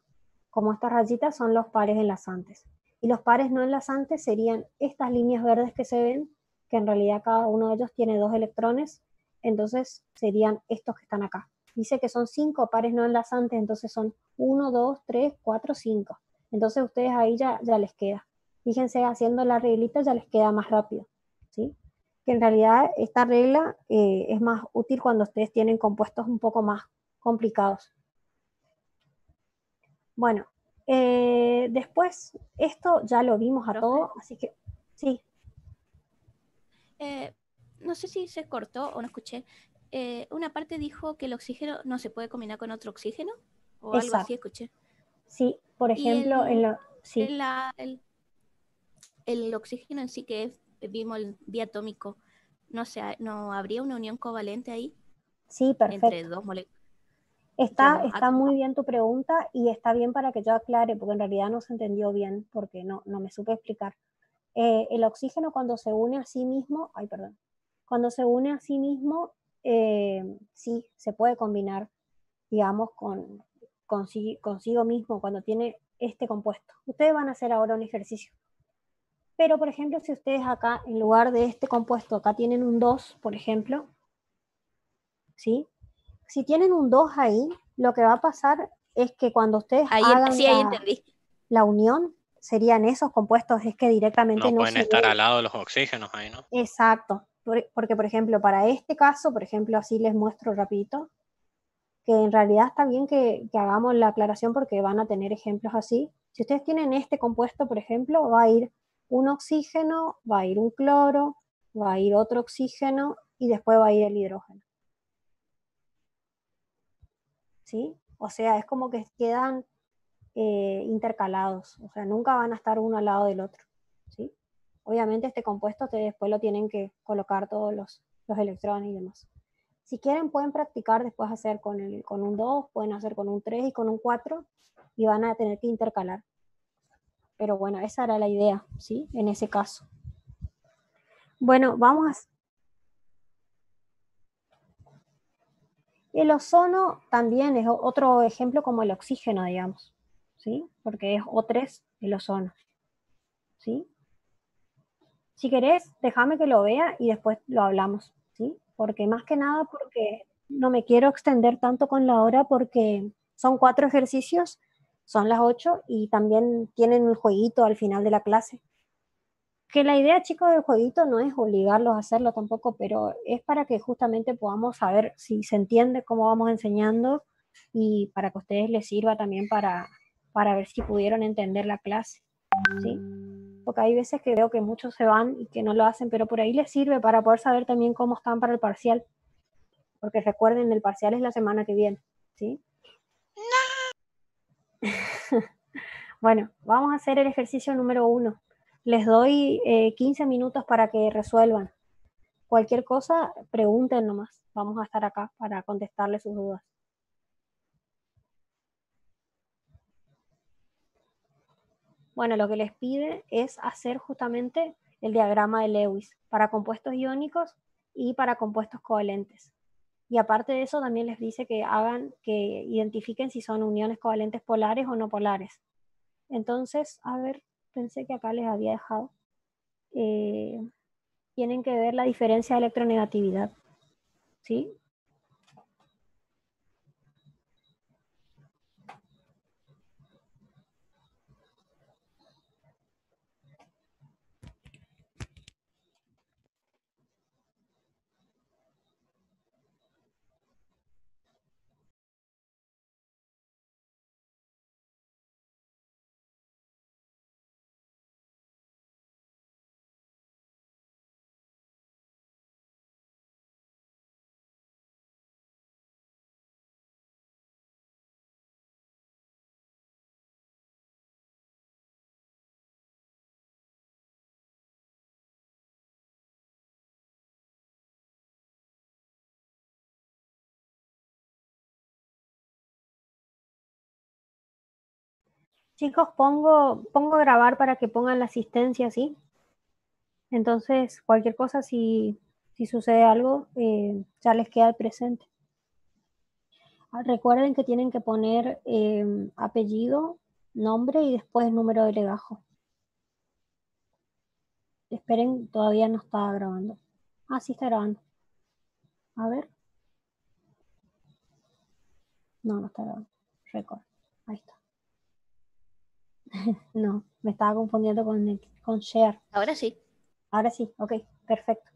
como estas rayitas, son los pares enlazantes. Y los pares no enlazantes serían estas líneas verdes que se ven, que en realidad cada uno de ellos tiene 2 electrones, entonces serían estos que están acá. Dice que son 5 pares no enlazantes, entonces son 1, 2, 3, 4, 5. Entonces ustedes ahí ya les queda. Fíjense, haciendo la reglita ya les queda más rápido, ¿sí? Que en realidad esta regla es más útil cuando ustedes tienen compuestos un poco más complicados. Bueno, después esto ya lo vimos a ¿Profe? todo, así que sí. No sé si se cortó o no escuché. Una parte dijo que el oxígeno no se puede combinar con otro oxígeno o algo Exacto. así escuché. Sí, por Y ejemplo, sí. el oxígeno en sí que vimos el diatómico, ¿no habría una unión covalente ahí Sí, entre perfecto. dos moléculas? Está átomos? muy bien tu pregunta y está bien para que yo aclare, porque en realidad no se entendió bien, porque no me supe explicar. El oxígeno cuando se une a sí mismo, cuando se une a sí mismo, sí, se puede combinar, digamos, consigo mismo, cuando tiene este compuesto. Ustedes van a hacer ahora un ejercicio. Pero, por ejemplo, si ustedes acá, en lugar de este compuesto, acá tienen un 2, por ejemplo, ¿sí? Si tienen un 2 ahí, lo que va a pasar es que cuando ustedes hagan Sí, ahí entendí. la unión, serían esos compuestos, es que directamente No no pueden se estar ve. al lado de los oxígenos ahí, ¿no? Exacto, porque por ejemplo, para este caso, por ejemplo, así les muestro rapidito, que en realidad está bien que hagamos la aclaración porque van a tener ejemplos así. Si ustedes tienen este compuesto, por ejemplo, va a ir un oxígeno, va a ir un cloro, va a ir otro oxígeno y después va a ir el hidrógeno. ¿Sí? O sea, es como que quedan intercalados, o sea, nunca van a estar uno al lado del otro, ¿sí? Obviamente este compuesto ustedes después lo tienen que colocar todos los electrones y demás. Si quieren pueden practicar después hacer con un 2, pueden hacer con un 3 y con un 4 y van a tener que intercalar. Pero bueno, esa era la idea, ¿sí? En ese caso. Bueno, vamos a... El ozono también es otro ejemplo como el oxígeno, digamos, ¿sí? Porque es O3 el ozono, ¿sí? Si querés, déjame que lo vea y después lo hablamos, ¿sí? Porque más que nada porque no me quiero extender tanto con la hora porque son 4 ejercicios, son las 8 y también tienen un jueguito al final de la clase. Que la idea, chicos, del jueguito no es obligarlos a hacerlo tampoco, pero es para que justamente podamos saber si se entiende cómo vamos enseñando y para que a ustedes les sirva también para ver si pudieron entender la clase, ¿sí? Porque hay veces que veo que muchos se van y que no lo hacen, pero por ahí les sirve para poder saber también cómo están para el parcial. Porque recuerden, el parcial es la semana que viene, ¿sí? No. Bueno, vamos a hacer el ejercicio número 1. Les doy 15 minutos para que resuelvan. Cualquier cosa, pregunten nomás. Vamos a estar acá para contestarles sus dudas. Bueno, lo que les pide es hacer justamente el diagrama de Lewis para compuestos iónicos y para compuestos covalentes. Y aparte de eso, también les dice que identifiquen si son uniones covalentes polares o no polares. Entonces, a ver, pensé que acá les había dejado. Tienen que ver la diferencia de electronegatividad, ¿sí? Chicos, pongo a grabar para que pongan la asistencia, ¿sí? Entonces, cualquier cosa, si sucede algo, ya les queda el presente. Recuerden que tienen que poner apellido, nombre y después número de legajo. Esperen, todavía no está grabando. Ah, sí está grabando. A ver. No, no está grabando. Record. Ahí está. No, me estaba confundiendo con share. Ahora sí. Ahora sí, ok, perfecto.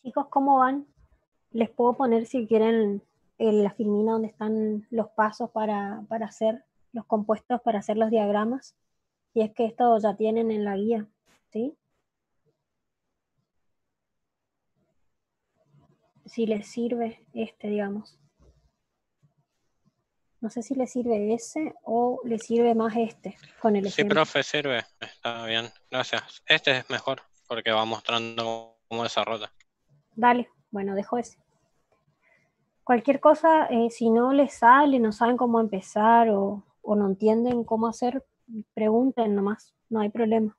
Chicos, ¿cómo van? Les puedo poner si quieren en la filmina donde están los pasos para hacer los compuestos, para hacer los diagramas. Y es que esto ya tienen en la guía, ¿sí? Si les sirve digamos. No sé si les sirve ese o les sirve más con el Sí, ejemplo. profe, sirve. Está bien. Gracias. Este es mejor porque va mostrando cómo desarrolla. Dale, bueno, dejo ese. Cualquier cosa, si no les sale, no saben cómo empezar o no entienden cómo hacer, pregunten nomás, no hay problema.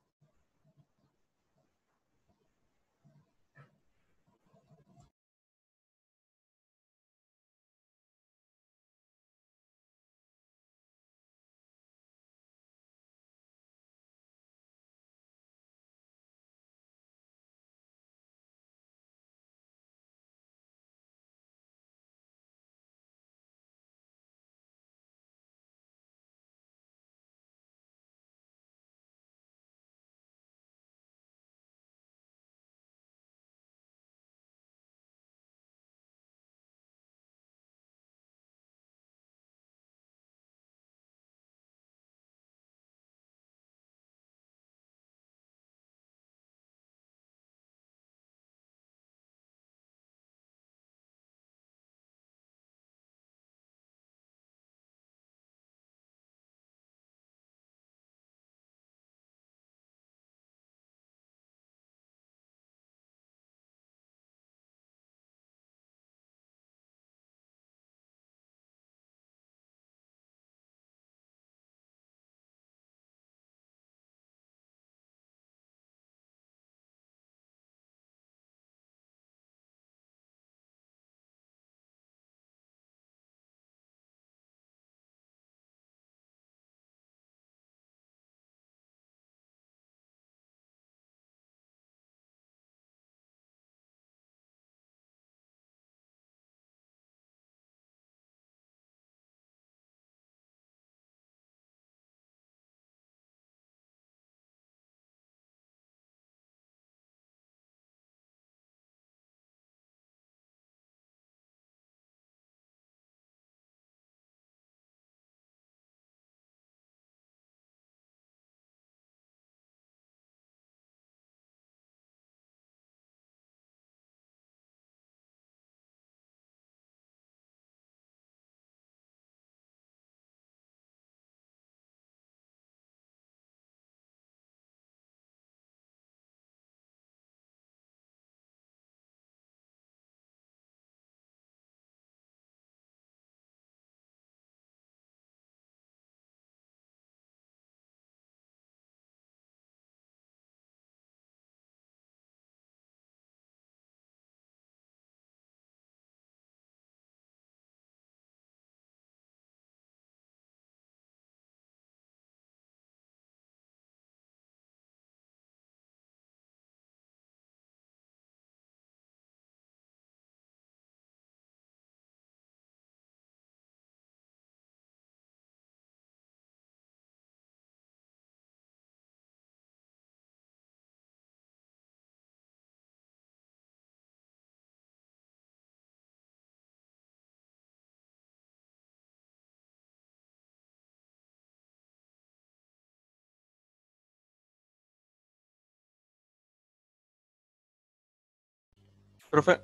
Profe,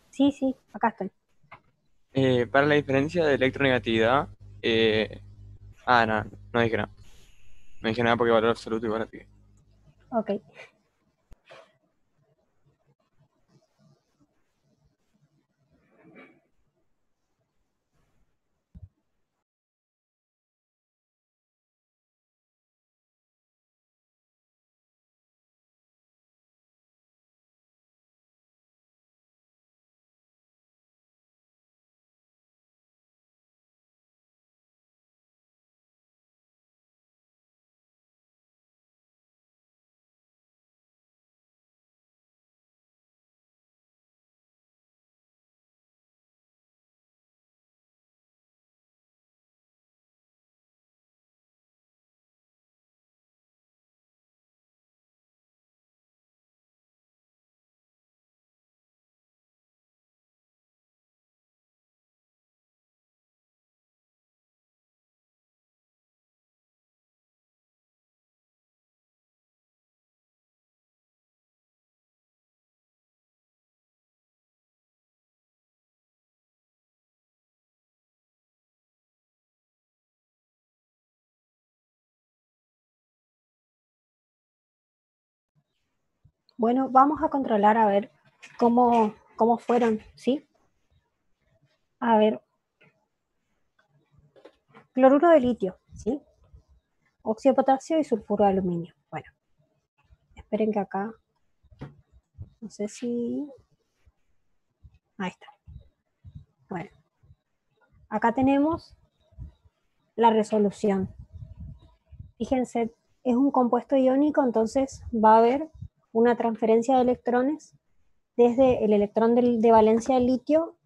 Sí, acá estoy. para la diferencia de electronegatividad, no dije nada. No dije nada porque valor absoluto igual a pi. Ok. Bueno, vamos a controlar a ver cómo fueron, ¿sí? A ver, cloruro de litio, ¿sí? Óxido de potasio y sulfuro de aluminio. Bueno, esperen que acá, no sé si... Ahí está. Bueno, acá tenemos la resolución. Fíjense, es un compuesto iónico, entonces va a haber una transferencia de electrones desde el electrón de valencia del litio,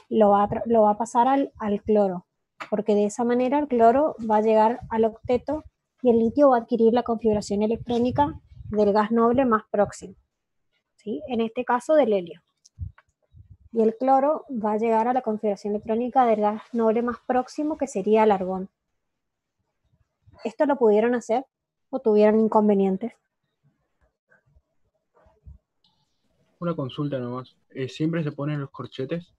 lo va a pasar al cloro, porque de esa manera el cloro va a llegar al octeto y el litio va a adquirir la configuración electrónica del gas noble más próximo, ¿sí? En este caso del helio. Y el cloro va a llegar a la configuración electrónica del gas noble más próximo, que sería el argón. ¿Esto lo pudieron hacer o tuvieron inconvenientes? Una consulta nomás. ¿Siempre se ponen los corchetes?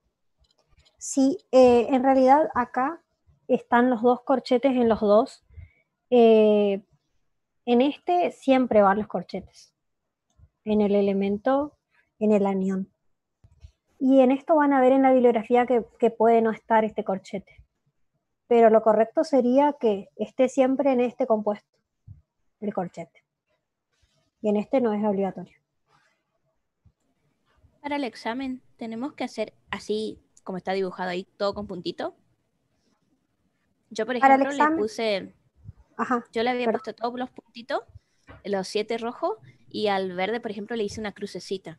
Sí, en realidad acá están los dos corchetes en los dos. En este siempre van los corchetes. En el elemento, en el anión. Y en esto van a ver en la bibliografía que puede no estar este corchete. Pero lo correcto sería que esté siempre en este compuesto, el corchete. Y en este no es obligatorio. Para el examen, ¿tenemos que hacer así como está dibujado ahí, todo con puntito? Yo, por Para el ejemplo, le examen, puse, ajá, yo le había pero, puesto todos los puntitos, los 7 rojos, y al verde, por ejemplo, le hice una crucecita.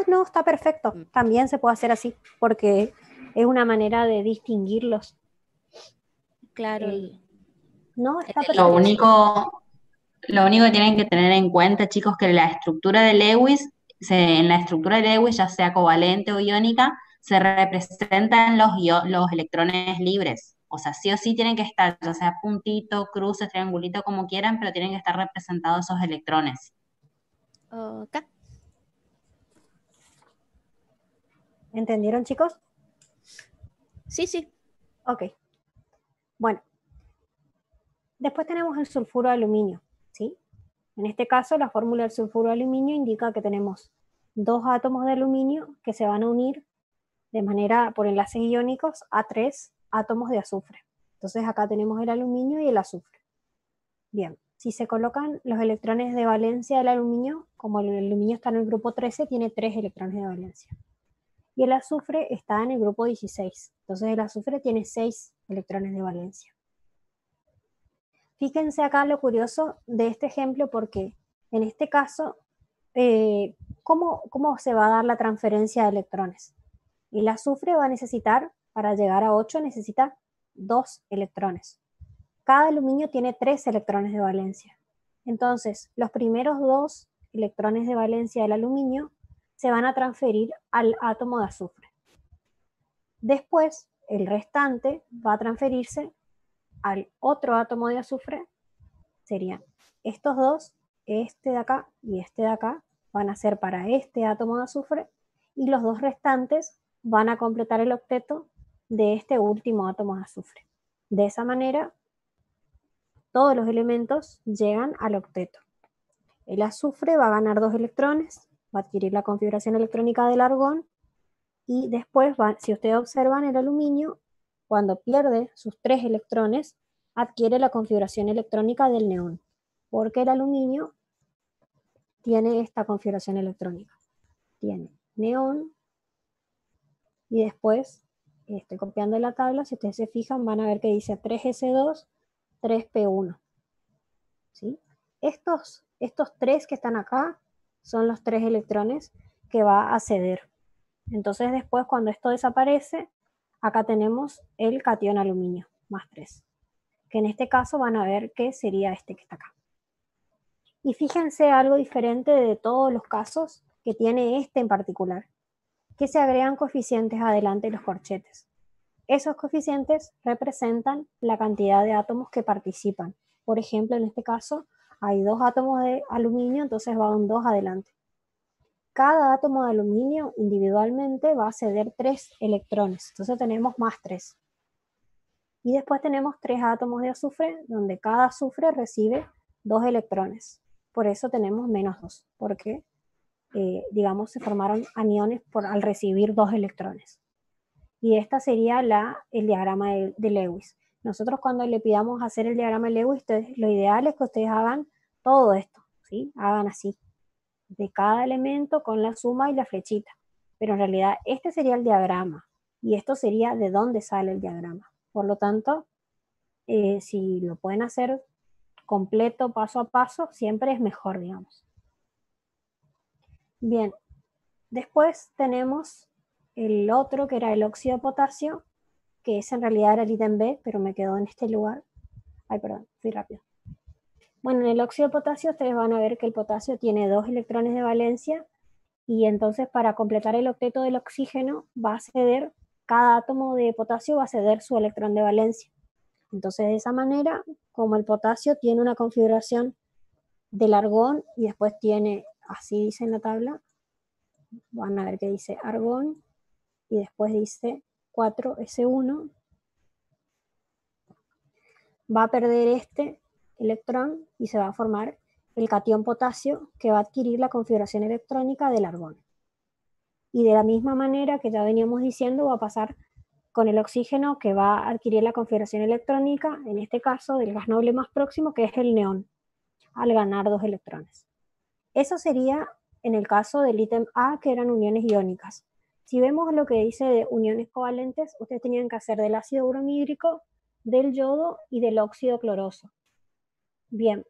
no, está perfecto. También se puede hacer así, porque es una manera de distinguirlos. Claro, No, está el Lo perfecto. lo único que tienen que tener en cuenta, chicos, que la estructura de Lewis, en la estructura de Lewis, ya sea covalente o iónica, se representan los electrones libres. O sea, sí o sí tienen que estar, ya sea puntito, cruces, triangulito, como quieran, pero tienen que estar representados esos electrones. Ok. ¿Entendieron, chicos? Sí, sí. Ok. Bueno, después tenemos el sulfuro de aluminio, ¿sí? En este caso, la fórmula del sulfuro de aluminio indica que tenemos dos átomos de aluminio que se van a unir de manera, por enlaces iónicos, a tres átomos de azufre. Entonces acá tenemos el aluminio y el azufre. Bien, si se colocan los electrones de valencia del aluminio, como el aluminio está en el grupo 13, tiene 3 electrones de valencia. Y el azufre está en el grupo 16. Entonces el azufre tiene 6 electrones de valencia. Fíjense acá lo curioso de este ejemplo, porque en este caso, ¿cómo se va a dar la transferencia de electrones? El azufre va a necesitar, para llegar a 8, necesita 2 electrones. Cada aluminio tiene 3 electrones de valencia. Entonces, los primeros 2 electrones de valencia del aluminio se van a transferir al átomo de azufre. Después, el restante va a transferirse al otro átomo de azufre. Serían estos dos, este de acá y este de acá, van a ser para este átomo de azufre, y los dos restantes van a completar el octeto de este último átomo de azufre. De esa manera, todos los elementos llegan al octeto. El azufre va a ganar 2 electrones, va a adquirir la configuración electrónica del argón, y después, si ustedes observan, el aluminio, cuando pierde sus 3 electrones, adquiere la configuración electrónica del neón, porque el aluminio tiene esta configuración electrónica. Tiene neón, y después, estoy copiando la tabla, si ustedes se fijan van a ver que dice 3s2, 3p1. ¿Sí? Estos 3 que están acá son los 3 electrones que va a ceder. Entonces después, cuando esto desaparece, acá tenemos el catión aluminio, más 3. Que en este caso van a ver que sería este que está acá. Y fíjense algo diferente de todos los casos que tiene este en particular, que se agregan coeficientes adelante de los corchetes. Esos coeficientes representan la cantidad de átomos que participan. Por ejemplo, en este caso hay 2 átomos de aluminio, entonces va un 2 adelante. Cada átomo de aluminio individualmente va a ceder 3 electrones, entonces tenemos más 3. Y después tenemos 3 átomos de azufre, donde cada azufre recibe 2 electrones. por eso tenemos -2, porque, digamos, se formaron aniones al recibir 2 electrones. Y esta sería el diagrama de Lewis. Nosotros cuando le pidamos hacer el diagrama de Lewis, lo ideal es que ustedes hagan todo esto, ¿sí? Hagan así, de cada elemento con la suma y la flechita. Pero en realidad este sería el diagrama, y esto sería de dónde sale el diagrama. Por lo tanto, si lo pueden hacer completo, paso a paso, siempre es mejor, digamos. Bien, después tenemos el otro, que era el óxido de potasio, que ese en realidad era el ítem B, pero me quedó en este lugar. Ay, perdón, fui rápido. Bueno, en el óxido de potasio ustedes van a ver que el potasio tiene 2 electrones de valencia, y entonces para completar el octeto del oxígeno va a ceder, cada átomo de potasio va a ceder su electrón de valencia. Entonces de esa manera, como el potasio tiene una configuración del argón y después tiene, así dice en la tabla, van a ver que dice argón y después dice 4s1, va a perder este electrón y se va a formar el catión potasio, que va a adquirir la configuración electrónica del argón. Y de la misma manera que ya veníamos diciendo, va a pasar con el oxígeno, que va a adquirir la configuración electrónica, en este caso del gas noble más próximo, que es el neón, al ganar 2 electrones. Eso sería en el caso del ítem A, que eran uniones iónicas. Si vemos lo que dice de uniones covalentes, ustedes tenían que hacer del ácido bromhídrico, del yodo y del óxido cloroso. Bien,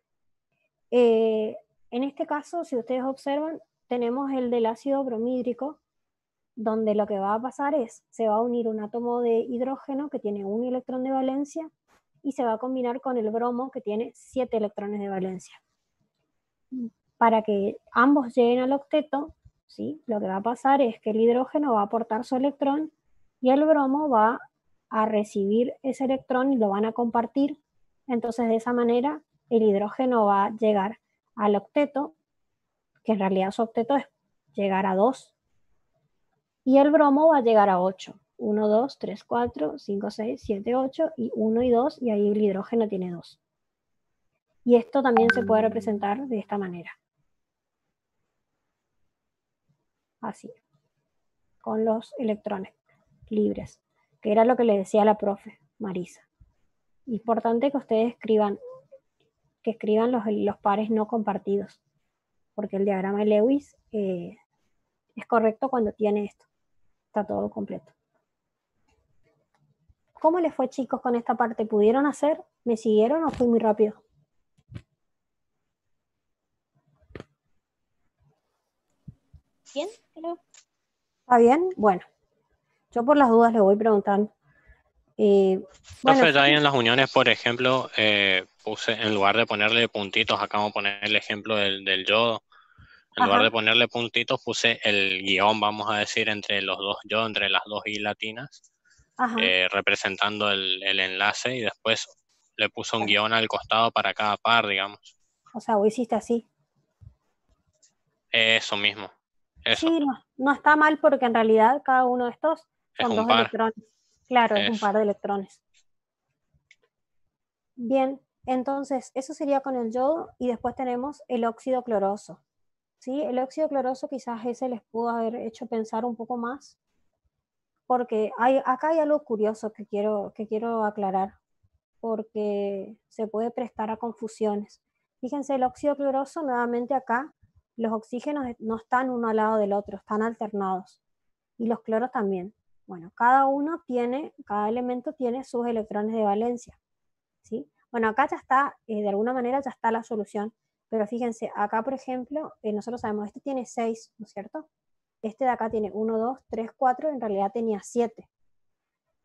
en este caso, si ustedes observan, tenemos el del ácido bromhídrico, donde lo que va a pasar es, se va a unir un átomo de hidrógeno que tiene 1 electrón de valencia y se va a combinar con el bromo, que tiene 7 electrones de valencia. Para que ambos lleguen al octeto, ¿sí? Lo que va a pasar es que el hidrógeno va a aportar su electrón y el bromo va a recibir ese electrón y lo van a compartir. Entonces de esa manera el hidrógeno va a llegar al octeto, que en realidad su octeto es llegar a 2, y el bromo va a llegar a 8. 1, 2, 3, 4, 5, 6, 7, 8, y 1 y 2, y ahí el hidrógeno tiene 2. Y esto también se puede representar de esta manera. Así, con los electrones libres, que era lo que le decía la profe Marisa. Importante que ustedes escriban los pares no compartidos, porque el diagrama de Lewis es correcto cuando tiene esto. Está todo completo. ¿Cómo les fue, chicos, con esta parte? ¿Pudieron hacer? ¿Me siguieron o fui muy rápido? Bien, creo. ¿Está bien? Bueno, yo por las dudas le voy preguntando. Bueno, Profe, ahí en las uniones, por ejemplo, puse, en lugar de ponerle puntitos, acá vamos a poner el ejemplo del yodo. En lugar de ponerle puntitos, puse el guión, vamos a decir, entre los dos yodo, entre las dos I latinas, representando el enlace, y después le puse un guión al costado para cada par, digamos. O sea, vos hiciste así. Eso mismo. Eso. Sí, no está mal, porque en realidad cada uno de estos son 2 electrones. Claro, es un par de electrones. Bien, entonces eso sería con el yodo, y después tenemos el óxido cloroso. ¿Sí? El óxido cloroso quizás ese les pudo haber hecho pensar un poco más, porque acá hay algo curioso que quiero aclarar, porque se puede prestar a confusiones. Fíjense, el óxido cloroso, nuevamente acá, los oxígenos no están uno al lado del otro, están alternados. Y los cloros también. Bueno, cada elemento tiene sus electrones de valencia, ¿sí? Bueno, acá ya está, de alguna manera ya está la solución. Pero fíjense, acá por ejemplo, nosotros sabemos, este tiene 6, ¿no es cierto? Este de acá tiene 1, 2, 3, 4, en realidad tenía 7.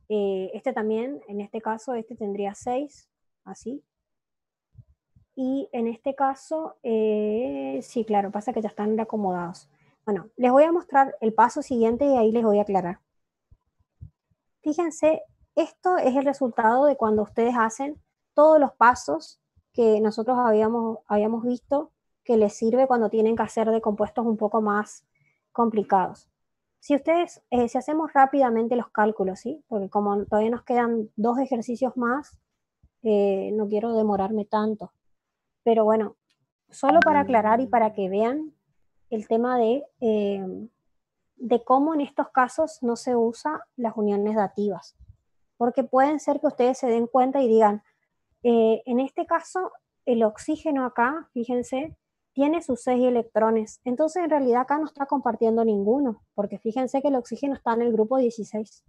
Este también, en este caso, este tendría 6, así. Y en este caso, sí, claro, pasa que ya están acomodados. Bueno, les voy a mostrar el paso siguiente y ahí les voy a aclarar. Fíjense, esto es el resultado de cuando ustedes hacen todos los pasos que nosotros habíamos visto que les sirve cuando tienen que hacer de compuestos un poco más complicados. Si hacemos rápidamente los cálculos, ¿sí? Porque como todavía nos quedan 2 ejercicios más, no quiero demorarme tanto. Pero bueno, solo para aclarar y para que vean el tema de cómo en estos casos no se usan las uniones dativas. Porque pueden ser que ustedes se den cuenta y digan, en este caso, el oxígeno acá, fíjense, tiene sus 6 electrones. Entonces, en realidad acá no está compartiendo ninguno, porque fíjense que el oxígeno está en el grupo 16.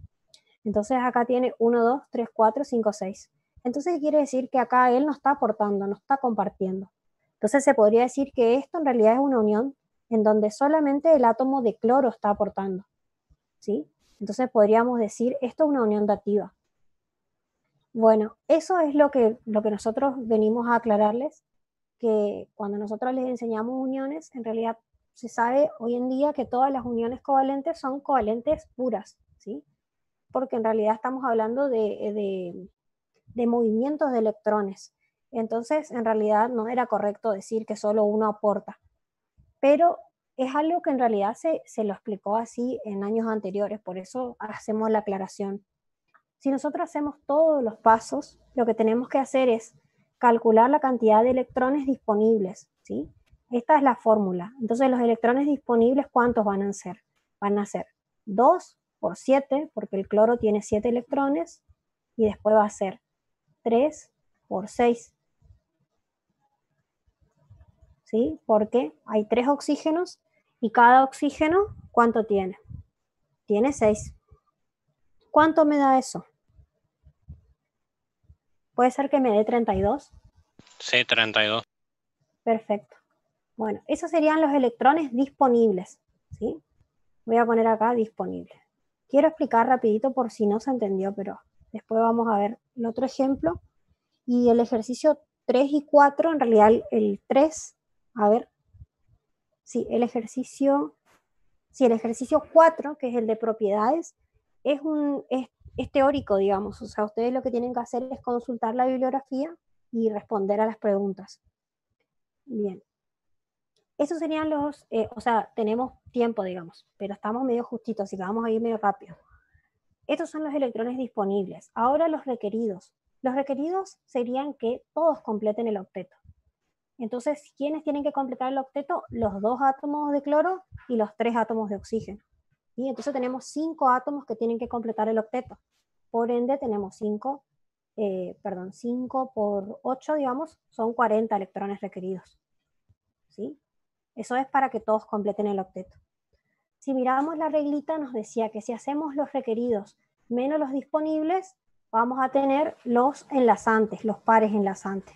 Entonces, acá tiene 1, 2, 3, 4, 5, 6. Entonces, quiere decir que acá él no está aportando, no está compartiendo. Entonces, se podría decir que esto en realidad es una unión en donde solamente el átomo de cloro está aportando, ¿sí? Entonces, podríamos decir, esto es una unión dativa. Bueno, eso es lo que nosotros venimos a aclararles, que cuando nosotros les enseñamos uniones, en realidad se sabe hoy en día que todas las uniones covalentes son covalentes puras, ¿sí? Porque en realidad estamos hablando de movimientos de electrones. Entonces, en realidad no era correcto decir que solo uno aporta. Pero es algo que en realidad se lo explicó así en años anteriores, por eso hacemos la aclaración. Si nosotros hacemos todos los pasos, lo que tenemos que hacer es calcular la cantidad de electrones disponibles, ¿sí? Esta es la fórmula. Entonces, los electrones disponibles, ¿cuántos van a ser? Van a ser 2 por 7, porque el cloro tiene 7 electrones, y después va a ser 3 por 6, ¿sí? Porque hay 3 oxígenos, y cada oxígeno, ¿cuánto tiene? Tiene 6. ¿Cuánto me da eso? ¿Puede ser que me dé 32? Sí, 32. Perfecto. Bueno, esos serían los electrones disponibles, ¿sí? Voy a poner acá disponible. Quiero explicar rapidito por si no se entendió, pero después vamos a ver el otro ejemplo. Y el ejercicio 3 y 4, en realidad el 3, a ver, sí, el ejercicio 4, que es el de propiedades, es teórico, digamos. O sea, ustedes lo que tienen que hacer es consultar la bibliografía y responder a las preguntas. Bien. Esos serían los, o sea, tenemos tiempo, digamos, pero estamos medio justitos, así que vamos a ir medio rápido. Estos son los electrones disponibles. Ahora los requeridos. Los requeridos serían que todos completen el octeto. Entonces, ¿quiénes tienen que completar el octeto? Los 2 átomos de cloro y los 3 átomos de oxígeno. Y entonces tenemos 5 átomos que tienen que completar el octeto. Por ende, tenemos 5 por 8, digamos, son 40 electrones requeridos. ¿Sí? Eso es para que todos completen el octeto. Si miramos la reglita, nos decía que si hacemos los requeridos menos los disponibles, vamos a tener los enlazantes, los pares enlazantes.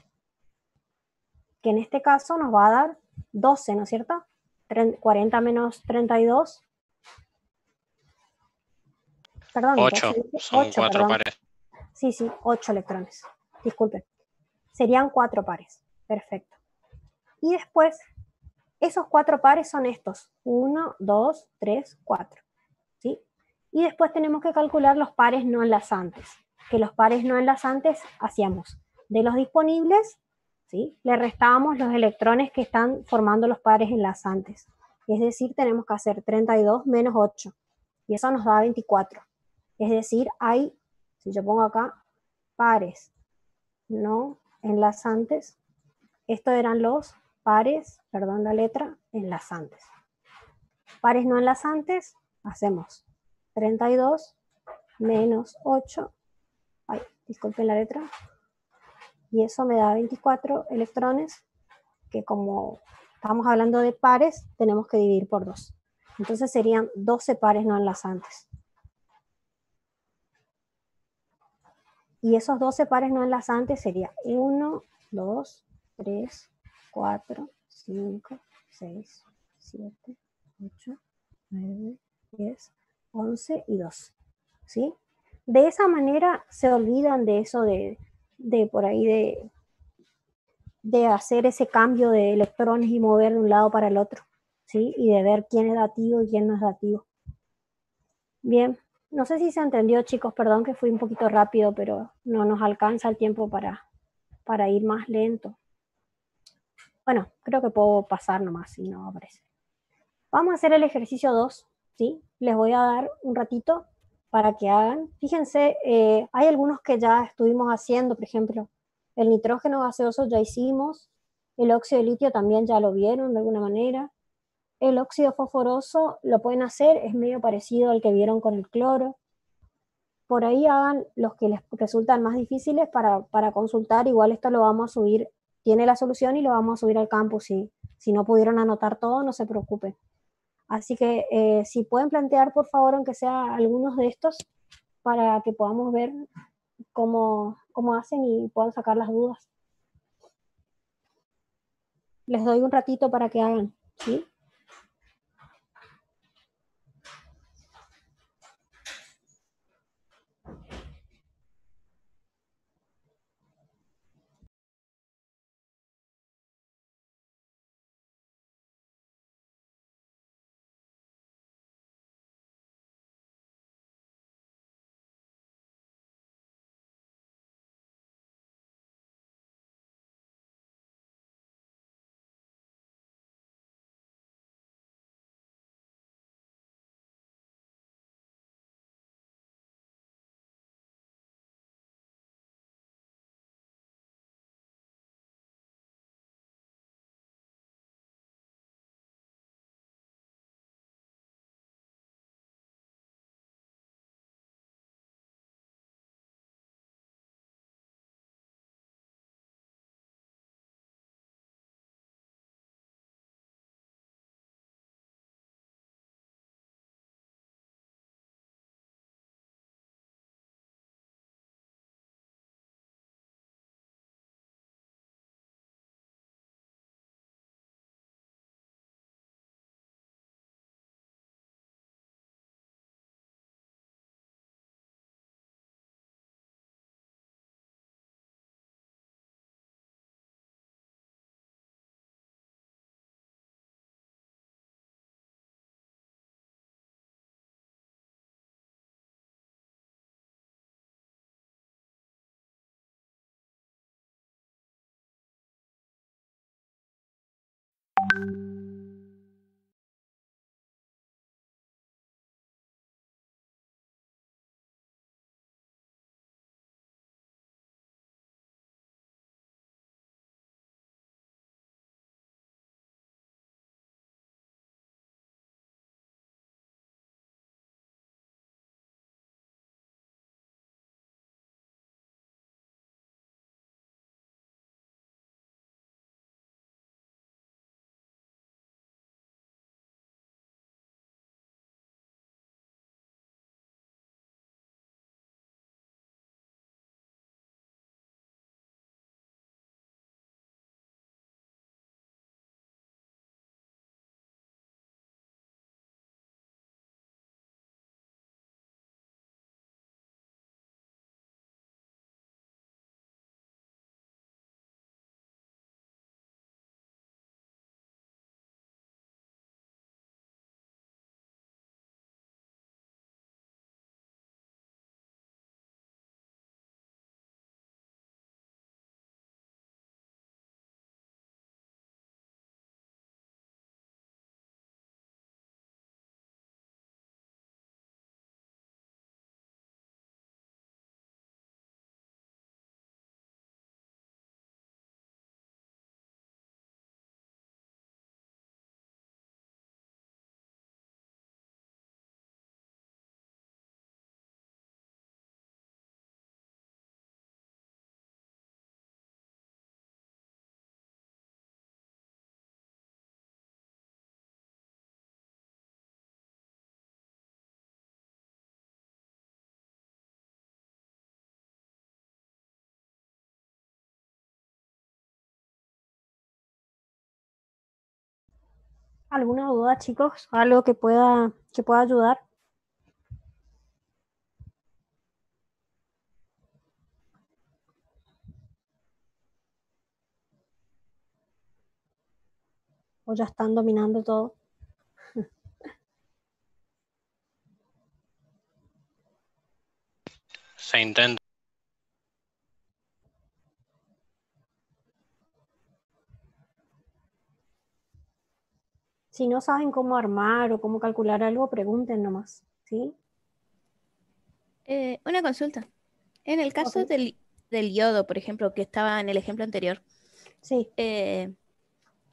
Que en este caso nos va a dar 12, ¿no es cierto? 40 menos 32. Perdón, 8, son 8, 4 perdón. pares. Sí, 8 electrones. Disculpen. Serían 4 pares. Perfecto. Y después, esos 4 pares son estos. 1, 2, 3, 4. ¿Sí? Y después tenemos que calcular los pares no enlazantes. Que los pares no enlazantes hacíamos de los disponibles, ¿sí? Le restábamos los electrones que están formando los pares enlazantes. Es decir, tenemos que hacer 32 menos 8. Y eso nos da 24. Es decir, hay, si yo pongo acá, pares no enlazantes. Estos eran los pares, perdón la letra, enlazantes. Pares no enlazantes, hacemos 32 menos 8. Ay, disculpen la letra. Y eso me da 24 electrones, que como estamos hablando de pares, tenemos que dividir por 2. Entonces serían 12 pares no enlazantes. Y esos 12 pares no enlazantes serían 1, 2, 3, 4, 5, 6, 7, 8, 9, 10, 11 y 12. ¿Sí? De esa manera se olvidan de eso de por ahí de hacer ese cambio de electrones y mover de un lado para el otro, ¿sí? Y de ver quién es dativo y quién no es dativo. Bien, no sé si se entendió, chicos, perdón que fui un poquito rápido, pero no nos alcanza el tiempo para ir más lento. Bueno, creo que puedo pasar nomás si no aparece. Vamos a hacer el ejercicio 2, ¿sí? Les voy a dar un ratito para que hagan. Fíjense, hay algunos que ya estuvimos haciendo, por ejemplo, el nitrógeno gaseoso ya hicimos, El óxido de litio también ya lo vieron de alguna manera. El óxido fosforoso lo pueden hacer, es medio parecido al que vieron con el cloro. Por ahí hagan los que les resultan más difíciles para consultar. Igual esto lo vamos a subir, tiene la solución y lo vamos a subir al campus. Si no pudieron anotar todo, no se preocupen. Así que si pueden plantear, por favor, aunque sea algunos de estos, para que podamos ver cómo hacen y puedan sacar las dudas. Les doy un ratito para que hagan, ¿sí? ¿Alguna duda, chicos? ¿Algo que pueda ayudar? ¿O ya están dominando todo? Se intenta. Si no saben cómo armar o cómo calcular algo, pregunten nomás, ¿sí? Una consulta. En el caso Ok. del yodo, por ejemplo, que estaba en el ejemplo anterior, Sí,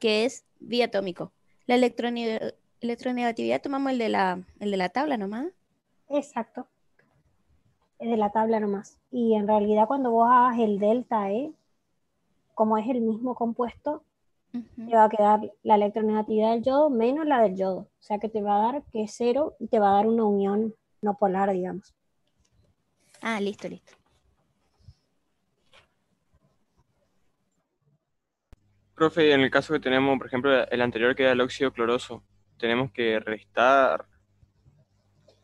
que es biatómico. La electronegatividad tomamos el de la tabla nomás. Exacto, es de la tabla nomás. Y en realidad cuando vos hagas el delta E, como es el mismo compuesto, te va a quedar la electronegatividad del yodo menos la del yodo. O sea que te va a dar que es 0 y te va a dar una unión no polar, digamos. Ah, listo. Profe, en el caso que tenemos, por ejemplo, el anterior que era el óxido cloroso, ¿tenemos que restar?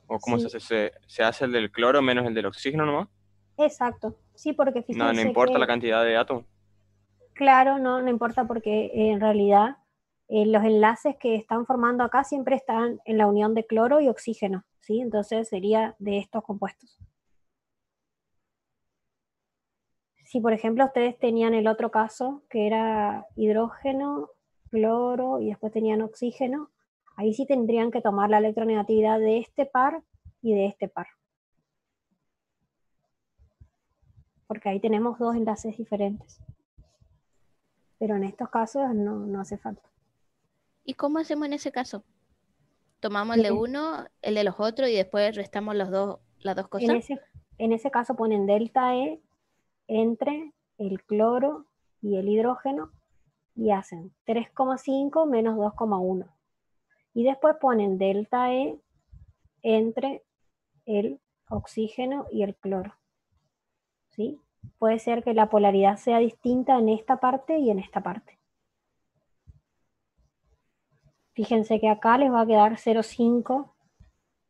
¿O cómo Sí, se hace? ¿Se hace el del cloro menos el del oxígeno nomás? exacto. Sí, porque No, no fíjense importa la que, cantidad de átomos. claro, no importa porque en realidad los enlaces que están formando acá siempre están en la unión de cloro y oxígeno, ¿sí? Entonces sería de estos compuestos. Si por ejemplo ustedes tenían el otro caso, que era hidrógeno, cloro y después tenían oxígeno, ahí sí tendrían que tomar la electronegatividad de este par y de este par. Porque ahí tenemos dos enlaces diferentes. Pero en estos casos no hace falta. ¿Y cómo hacemos en ese caso? ¿Tomamos el de uno, el de los otros y después restamos las dos cosas? En ese caso ponen delta E entre el cloro y el hidrógeno y hacen 3,5 menos 2,1. Y después ponen delta E entre el oxígeno y el cloro. ¿Sí? Puede ser que la polaridad sea distinta en esta parte y en esta parte. Fíjense que acá les va a quedar 0,5,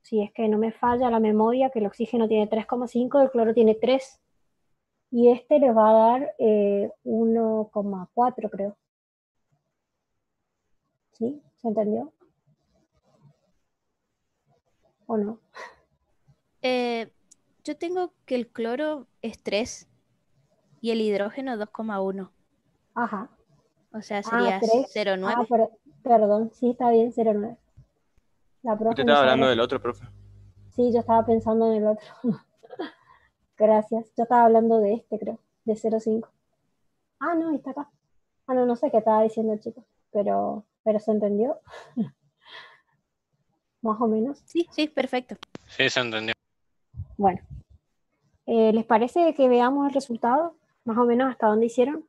si es que no me falla la memoria, que el oxígeno tiene 3,5, el cloro tiene 3, y este les va a dar 1,4, creo. ¿Sí? ¿Se entendió? ¿O no? Yo tengo que el cloro es 3 y el hidrógeno 2,1. Ajá. O sea, sería 3. 0,9. Perdón, sí, está bien, 0,9. La Usted profe no estaba sabe hablando del otro, profe. Sí, yo estaba pensando en el otro. Gracias. Yo estaba hablando de este, creo, de 0,5. Ah, no, está acá. Ah, no sé qué estaba diciendo el chico, pero se entendió. Más o menos. Sí, perfecto. Sí, se entendió. Bueno, ¿les parece que veamos el resultado? Más o menos hasta dónde hicieron.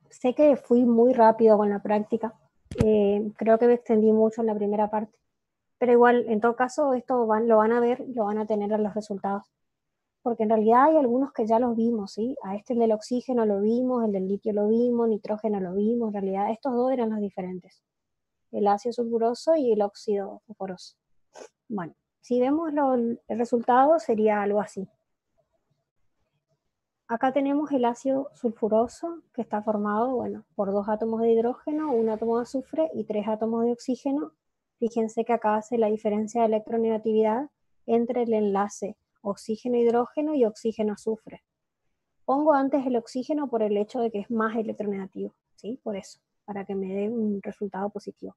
Sé que fui muy rápido con la práctica. Creo que me extendí mucho en la primera parte. Pero igual, en todo caso, esto lo van a ver y lo van a tener en los resultados. Porque en realidad hay algunos que ya los vimos, ¿sí? A este el del oxígeno lo vimos, el del litio lo vimos, nitrógeno lo vimos. En realidad estos dos eran los diferentes. El ácido sulfuroso y el óxido fosforoso. Bueno, si vemos el resultado sería algo así. Acá tenemos el ácido sulfuroso que está formado, bueno, por 2 átomos de hidrógeno, 1 átomo de azufre y 3 átomos de oxígeno. Fíjense que acá hace la diferencia de electronegatividad entre el enlace oxígeno-hidrógeno y oxígeno-azufre. Pongo antes el oxígeno por el hecho de que es más electronegativo, ¿sí? Por eso, para que me dé un resultado positivo.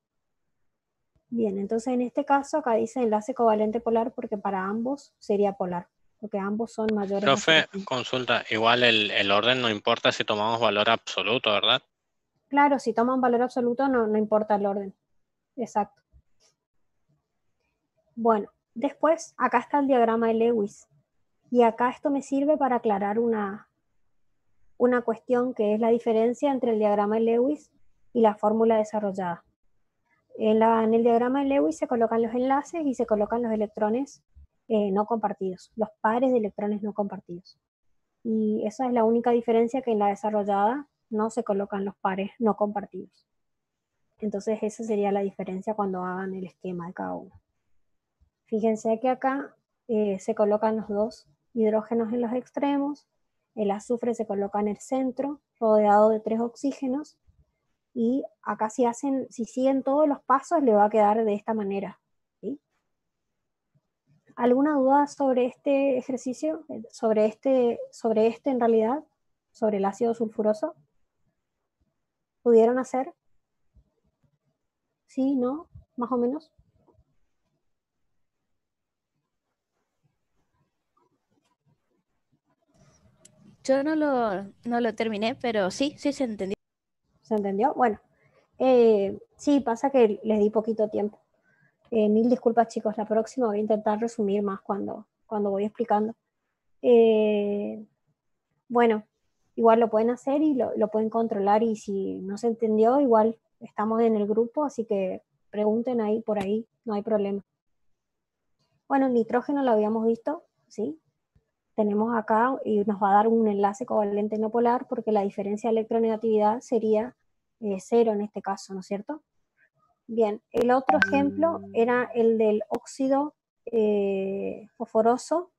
Bien, entonces en este caso acá dice enlace covalente polar porque para ambos sería polar, porque ambos son mayores a Profe, 0,5. consulta, igual el orden no importa si tomamos valor absoluto, ¿verdad? Claro, si toman valor absoluto no importa el orden. Exacto. Bueno, después acá está el diagrama de Lewis. Y acá esto me sirve para aclarar una cuestión que es la diferencia entre el diagrama de Lewis y la fórmula desarrollada. En el diagrama de Lewis se colocan los enlaces y se colocan los electrones no compartidos, los pares de electrones no compartidos. Y esa es la única diferencia, que en la desarrollada no se colocan los pares no compartidos. Entonces esa sería la diferencia cuando hagan el esquema de cada uno. Fíjense que acá se colocan los dos hidrógenos en los extremos, el azufre se coloca en el centro, rodeado de 3 oxígenos, y acá si siguen todos los pasos le va a quedar de esta manera. ¿Sí? ¿Alguna duda sobre este ejercicio? Sobre este en realidad, sobre el ácido sulfuroso. ¿Pudieron hacer? ¿Sí? ¿No? ¿Más o menos? Yo no lo terminé, pero sí se entendió. ¿Se entendió? Bueno, sí, pasa que les di poquito tiempo. Mil disculpas, chicos, la próxima voy a intentar resumir más cuando voy explicando. Bueno, igual lo pueden hacer y lo pueden controlar, y si no se entendió, igual estamos en el grupo, así que pregunten ahí por ahí, no hay problema. Bueno, el nitrógeno lo habíamos visto, ¿sí? Tenemos acá y nos va a dar un enlace covalente no polar porque la diferencia de electronegatividad sería 0 en este caso, ¿no es cierto? Bien, el otro ejemplo era el del óxido fosforoso,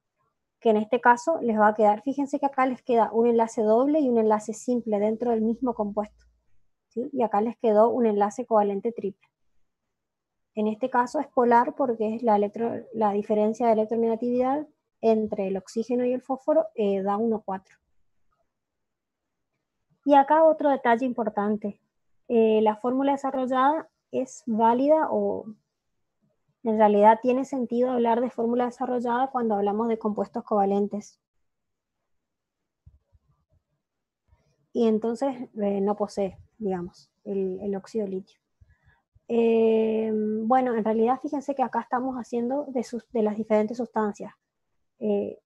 que en este caso les va a quedar, fíjense que acá les queda un enlace doble y un enlace simple dentro del mismo compuesto, ¿sí? Y acá les quedó un enlace covalente triple. En este caso es polar porque es la diferencia de electronegatividad entre el oxígeno y el fósforo da 1,4. Y acá otro detalle importante, la fórmula desarrollada es válida, o en realidad tiene sentido hablar de fórmula desarrollada cuando hablamos de compuestos covalentes. Y entonces no posee, digamos, el óxido de litio. Bueno, en realidad fíjense que acá estamos haciendo de las diferentes sustancias.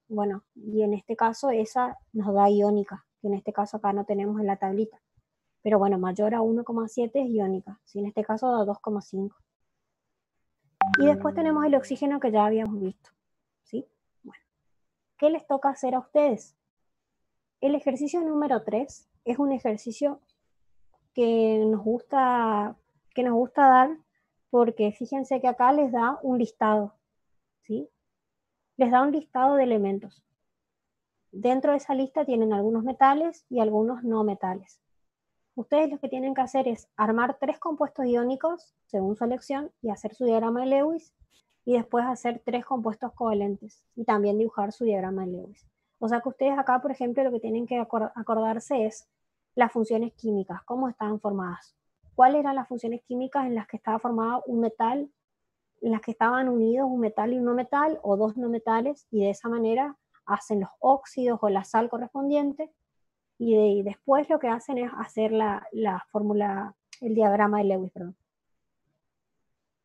Bueno, y en este caso esa nos da iónica, que en este caso acá no tenemos en la tablita. Pero bueno, mayor a 1,7 es iónica, ¿sí? En este caso da 2,5. Y después tenemos el oxígeno que ya habíamos visto, ¿sí? Bueno, ¿qué les toca hacer a ustedes? El ejercicio número 3 es un ejercicio que nos gusta dar, porque fíjense que acá les da un listado, ¿sí? Les da un listado de elementos. Dentro de esa lista tienen algunos metales y algunos no metales. Ustedes lo que tienen que hacer es armar 3 compuestos iónicos según su elección y hacer su diagrama de Lewis, y después hacer 3 compuestos covalentes y también dibujar su diagrama de Lewis. O sea que ustedes acá, por ejemplo, lo que tienen que acordarse es las funciones químicas, cómo estaban formadas. ¿Cuáles eran las funciones químicas en las que estaba formado un metal, en las que estaban unidos un metal y un no metal, o 2 no metales, y de esa manera hacen los óxidos o la sal correspondiente, y después lo que hacen es hacer la fórmula, el diagrama de Lewis, perdón.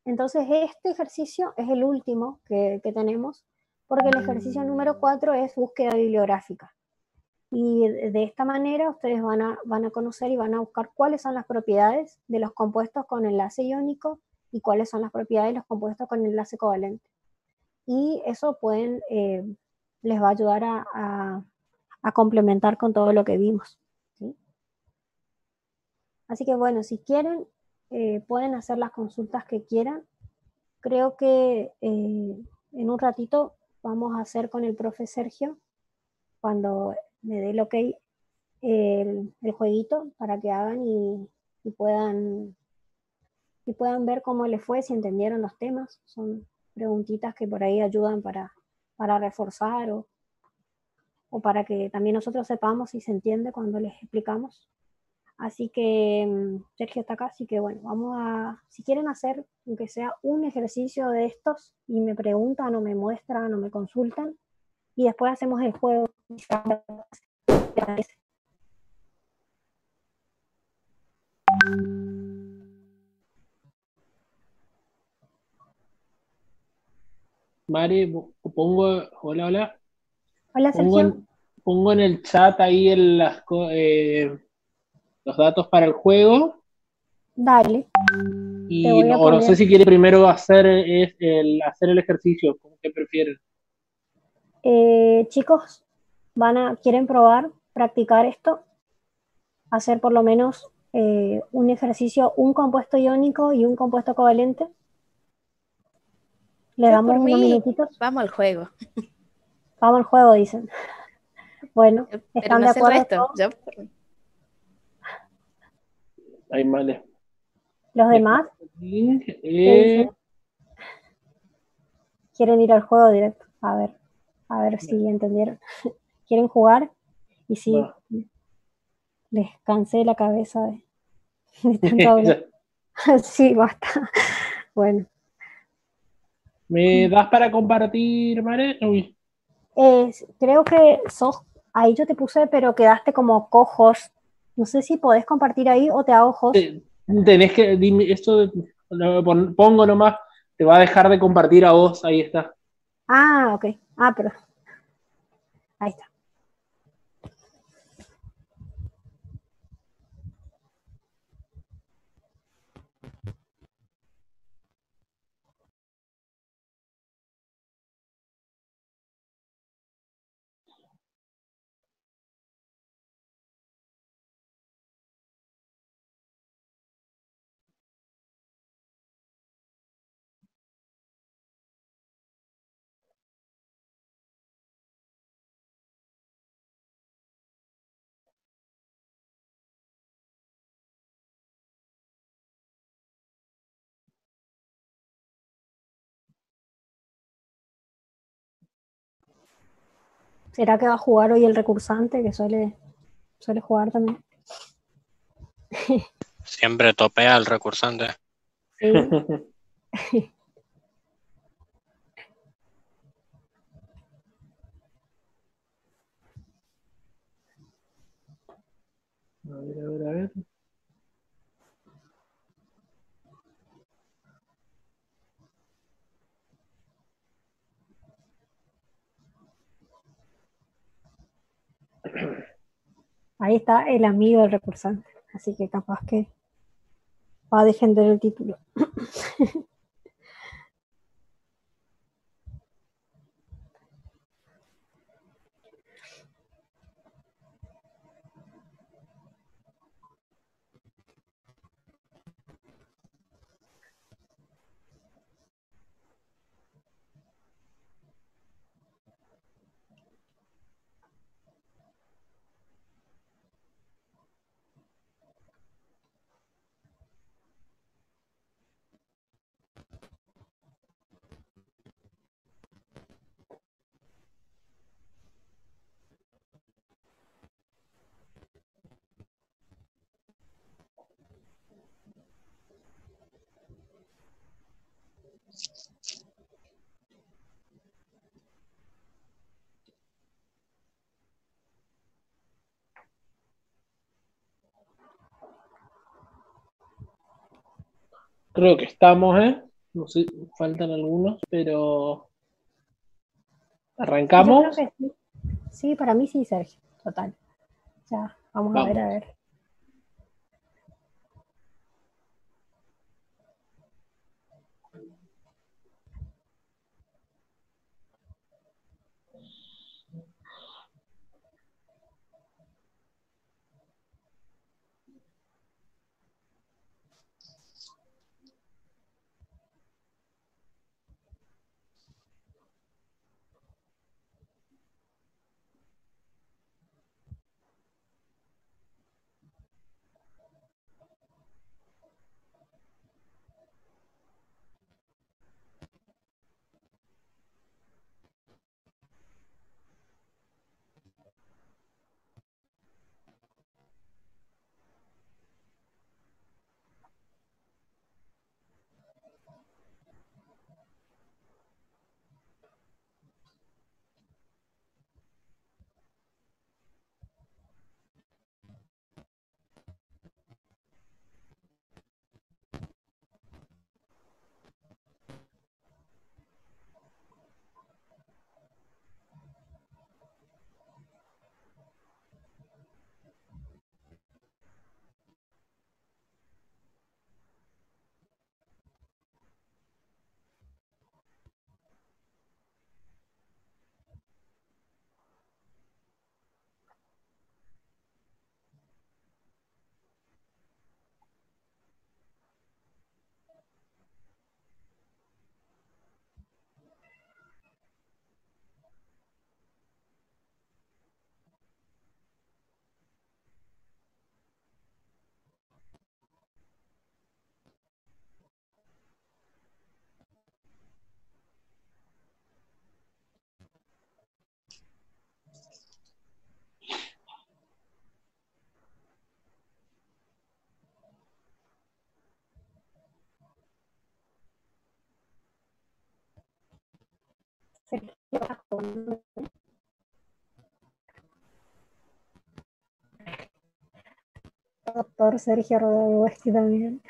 Entonces este ejercicio es el último que tenemos, porque el ejercicio número 4 es búsqueda bibliográfica. Y de esta manera ustedes van a conocer y van a buscar cuáles son las propiedades de los compuestos con enlace iónico y cuáles son las propiedades de los compuestos con enlace covalente. Y eso les va a ayudar a complementar con todo lo que vimos, ¿sí? Así que bueno, si quieren, pueden hacer las consultas que quieran. Creo que en un ratito vamos a hacer con el profe Sergio, cuando me dé el ok, el jueguito para que hagan y puedan ver cómo les fue, si entendieron los temas. Son preguntitas que por ahí ayudan para reforzar o para que también nosotros sepamos si se entiende cuando les explicamos. Así que Sergio está acá, así que bueno, si quieren hacer, aunque sea un ejercicio de estos, y me preguntan o me muestran o me consultan, y después hacemos el juego. Mari, hola, hola. Hola, Sergio. Pongo en el chat ahí los datos para el juego. Dale. Y no sé si quiere primero hacer el ejercicio, como que prefieren. Chicos, ¿quieren probar, practicar esto? Hacer por lo menos un ejercicio, un compuesto iónico y un compuesto covalente. Le damos unos minutitos. Vamos al juego. Vamos al juego, dicen. Bueno, ¿están de acuerdo? Ahí vale. ¿Los demás? ¿Quieren ir al juego directo? A ver si entendieron. ¿Quieren jugar? Y si les cansé la cabeza de tanto hablar. Sí, basta. Bueno. ¿Me das para compartir, Mare? Uy. Creo que ahí yo te puse, pero quedaste como co-host. No sé si podés compartir ahí o te hago host. Tenés que, dime, esto pongo nomás, te va a dejar de compartir a vos, ahí está. Ah, ok. Ah, pero ahí está. ¿Será que va a jugar hoy el recursante que suele jugar también? Siempre topea el recursante. Sí. A ver. Ahí está el amigo del recursante, así que capaz que va a defender el título. Creo que estamos, ¿eh? No sé, faltan algunos, pero ¿arrancamos? Yo creo que sí. Sí, para mí sí, Sergio. Total. Ya, vamos a ver, a ver. doctor Sergio Rodogoski también.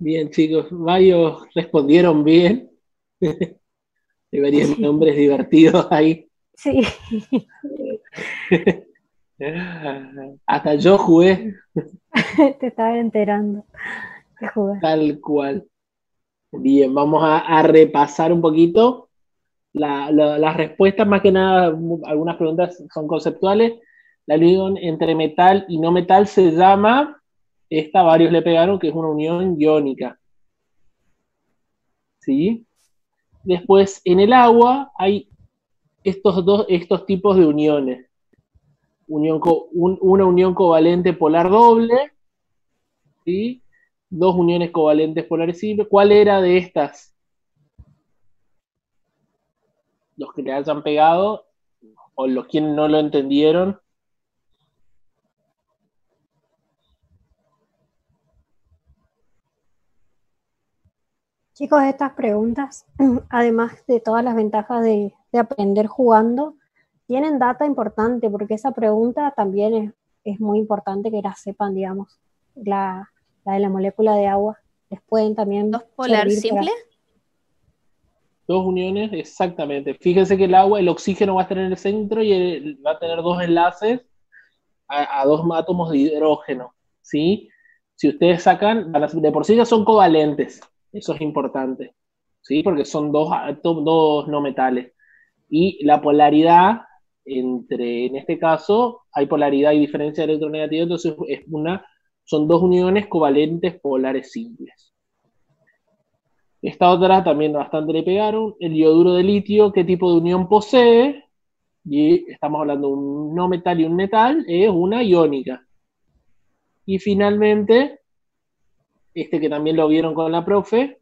Bien, chicos, varios respondieron bien. Hay varios nombres divertidos ahí. Sí. Hasta yo jugué. Te estaba enterando de jugar. Tal cual. Bien, vamos a repasar un poquito las respuestas, más que nada, algunas preguntas son conceptuales. La unión entre metal y no metal se llama, varios le pegaron, que es una unión iónica. ¿Sí? Después, en el agua hay estos tipos de uniones. Una unión covalente polar doble, ¿sí? Dos uniones covalentes polares simples. ¿Cuál era de estas? Los que le hayan pegado, o los que no lo entendieron. Chicos, estas preguntas, además de todas las ventajas de aprender jugando, tienen data importante, porque esa pregunta también es muy importante que la sepan, digamos, la de la molécula de agua. Les pueden también ¿Dos polar simple? Dos uniones, exactamente. Fíjense que el agua, el oxígeno va a estar en el centro y va a tener dos enlaces a dos átomos de hidrógeno, ¿sí? Si ustedes sacan, de por sí ya son covalentes, eso es importante, ¿sí? Porque son dos no metales. Y la polaridad en este caso, hay polaridad y diferencia electronegativa, entonces son dos uniones covalentes polares simples. Esta otra también bastante le pegaron. El ioduro de litio, ¿qué tipo de unión posee? Y estamos hablando de un no metal y un metal, es una iónica. Y finalmente, que también lo vieron con la profe,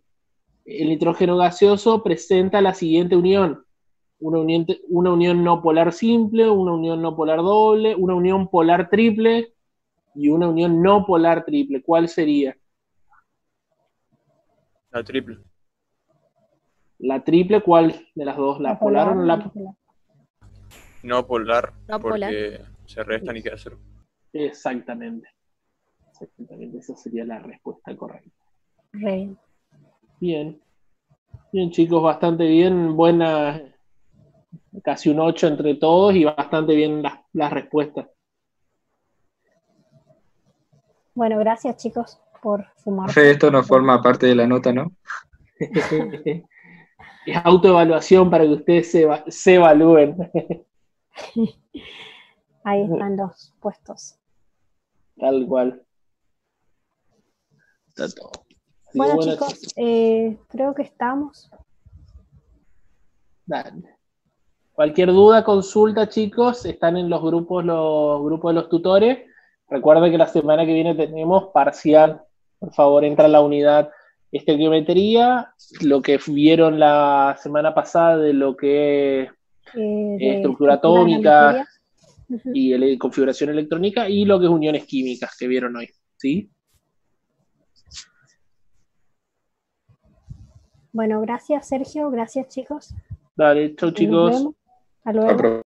el nitrógeno gaseoso presenta la siguiente unión. Una unión no polar simple, una unión no polar doble, una unión polar triple y una unión no polar triple. ¿Cuál sería? La triple. ¿La triple cuál de las dos? ¿La polar o no la polar? No polar, No porque polar. se restan y queda cero. Exactamente. Exactamente, esa sería la respuesta correcta. Bien. Bien, chicos, bastante bien. Buena, casi un 8 entre todos y bastante bien las respuestas. Bueno, gracias, chicos, por sumar. Esto no forma parte de la nota, ¿no? Es autoevaluación para que ustedes se evalúen. Ahí están los puestos. Tal cual. Está todo. Bueno, chicos, creo que estamos. Dale. Cualquier duda, consulta, chicos, están en los grupos de los tutores. Recuerden que la semana que viene tenemos parcial. Por favor, entra a la unidad estequiometría, lo que vieron la semana pasada de lo que es estructura atómica y configuración electrónica, y lo que es uniones químicas que vieron hoy, ¿sí? Bueno, gracias, Sergio, gracias, chicos. Dale, chau, chicos. Nos vemos. Hasta luego.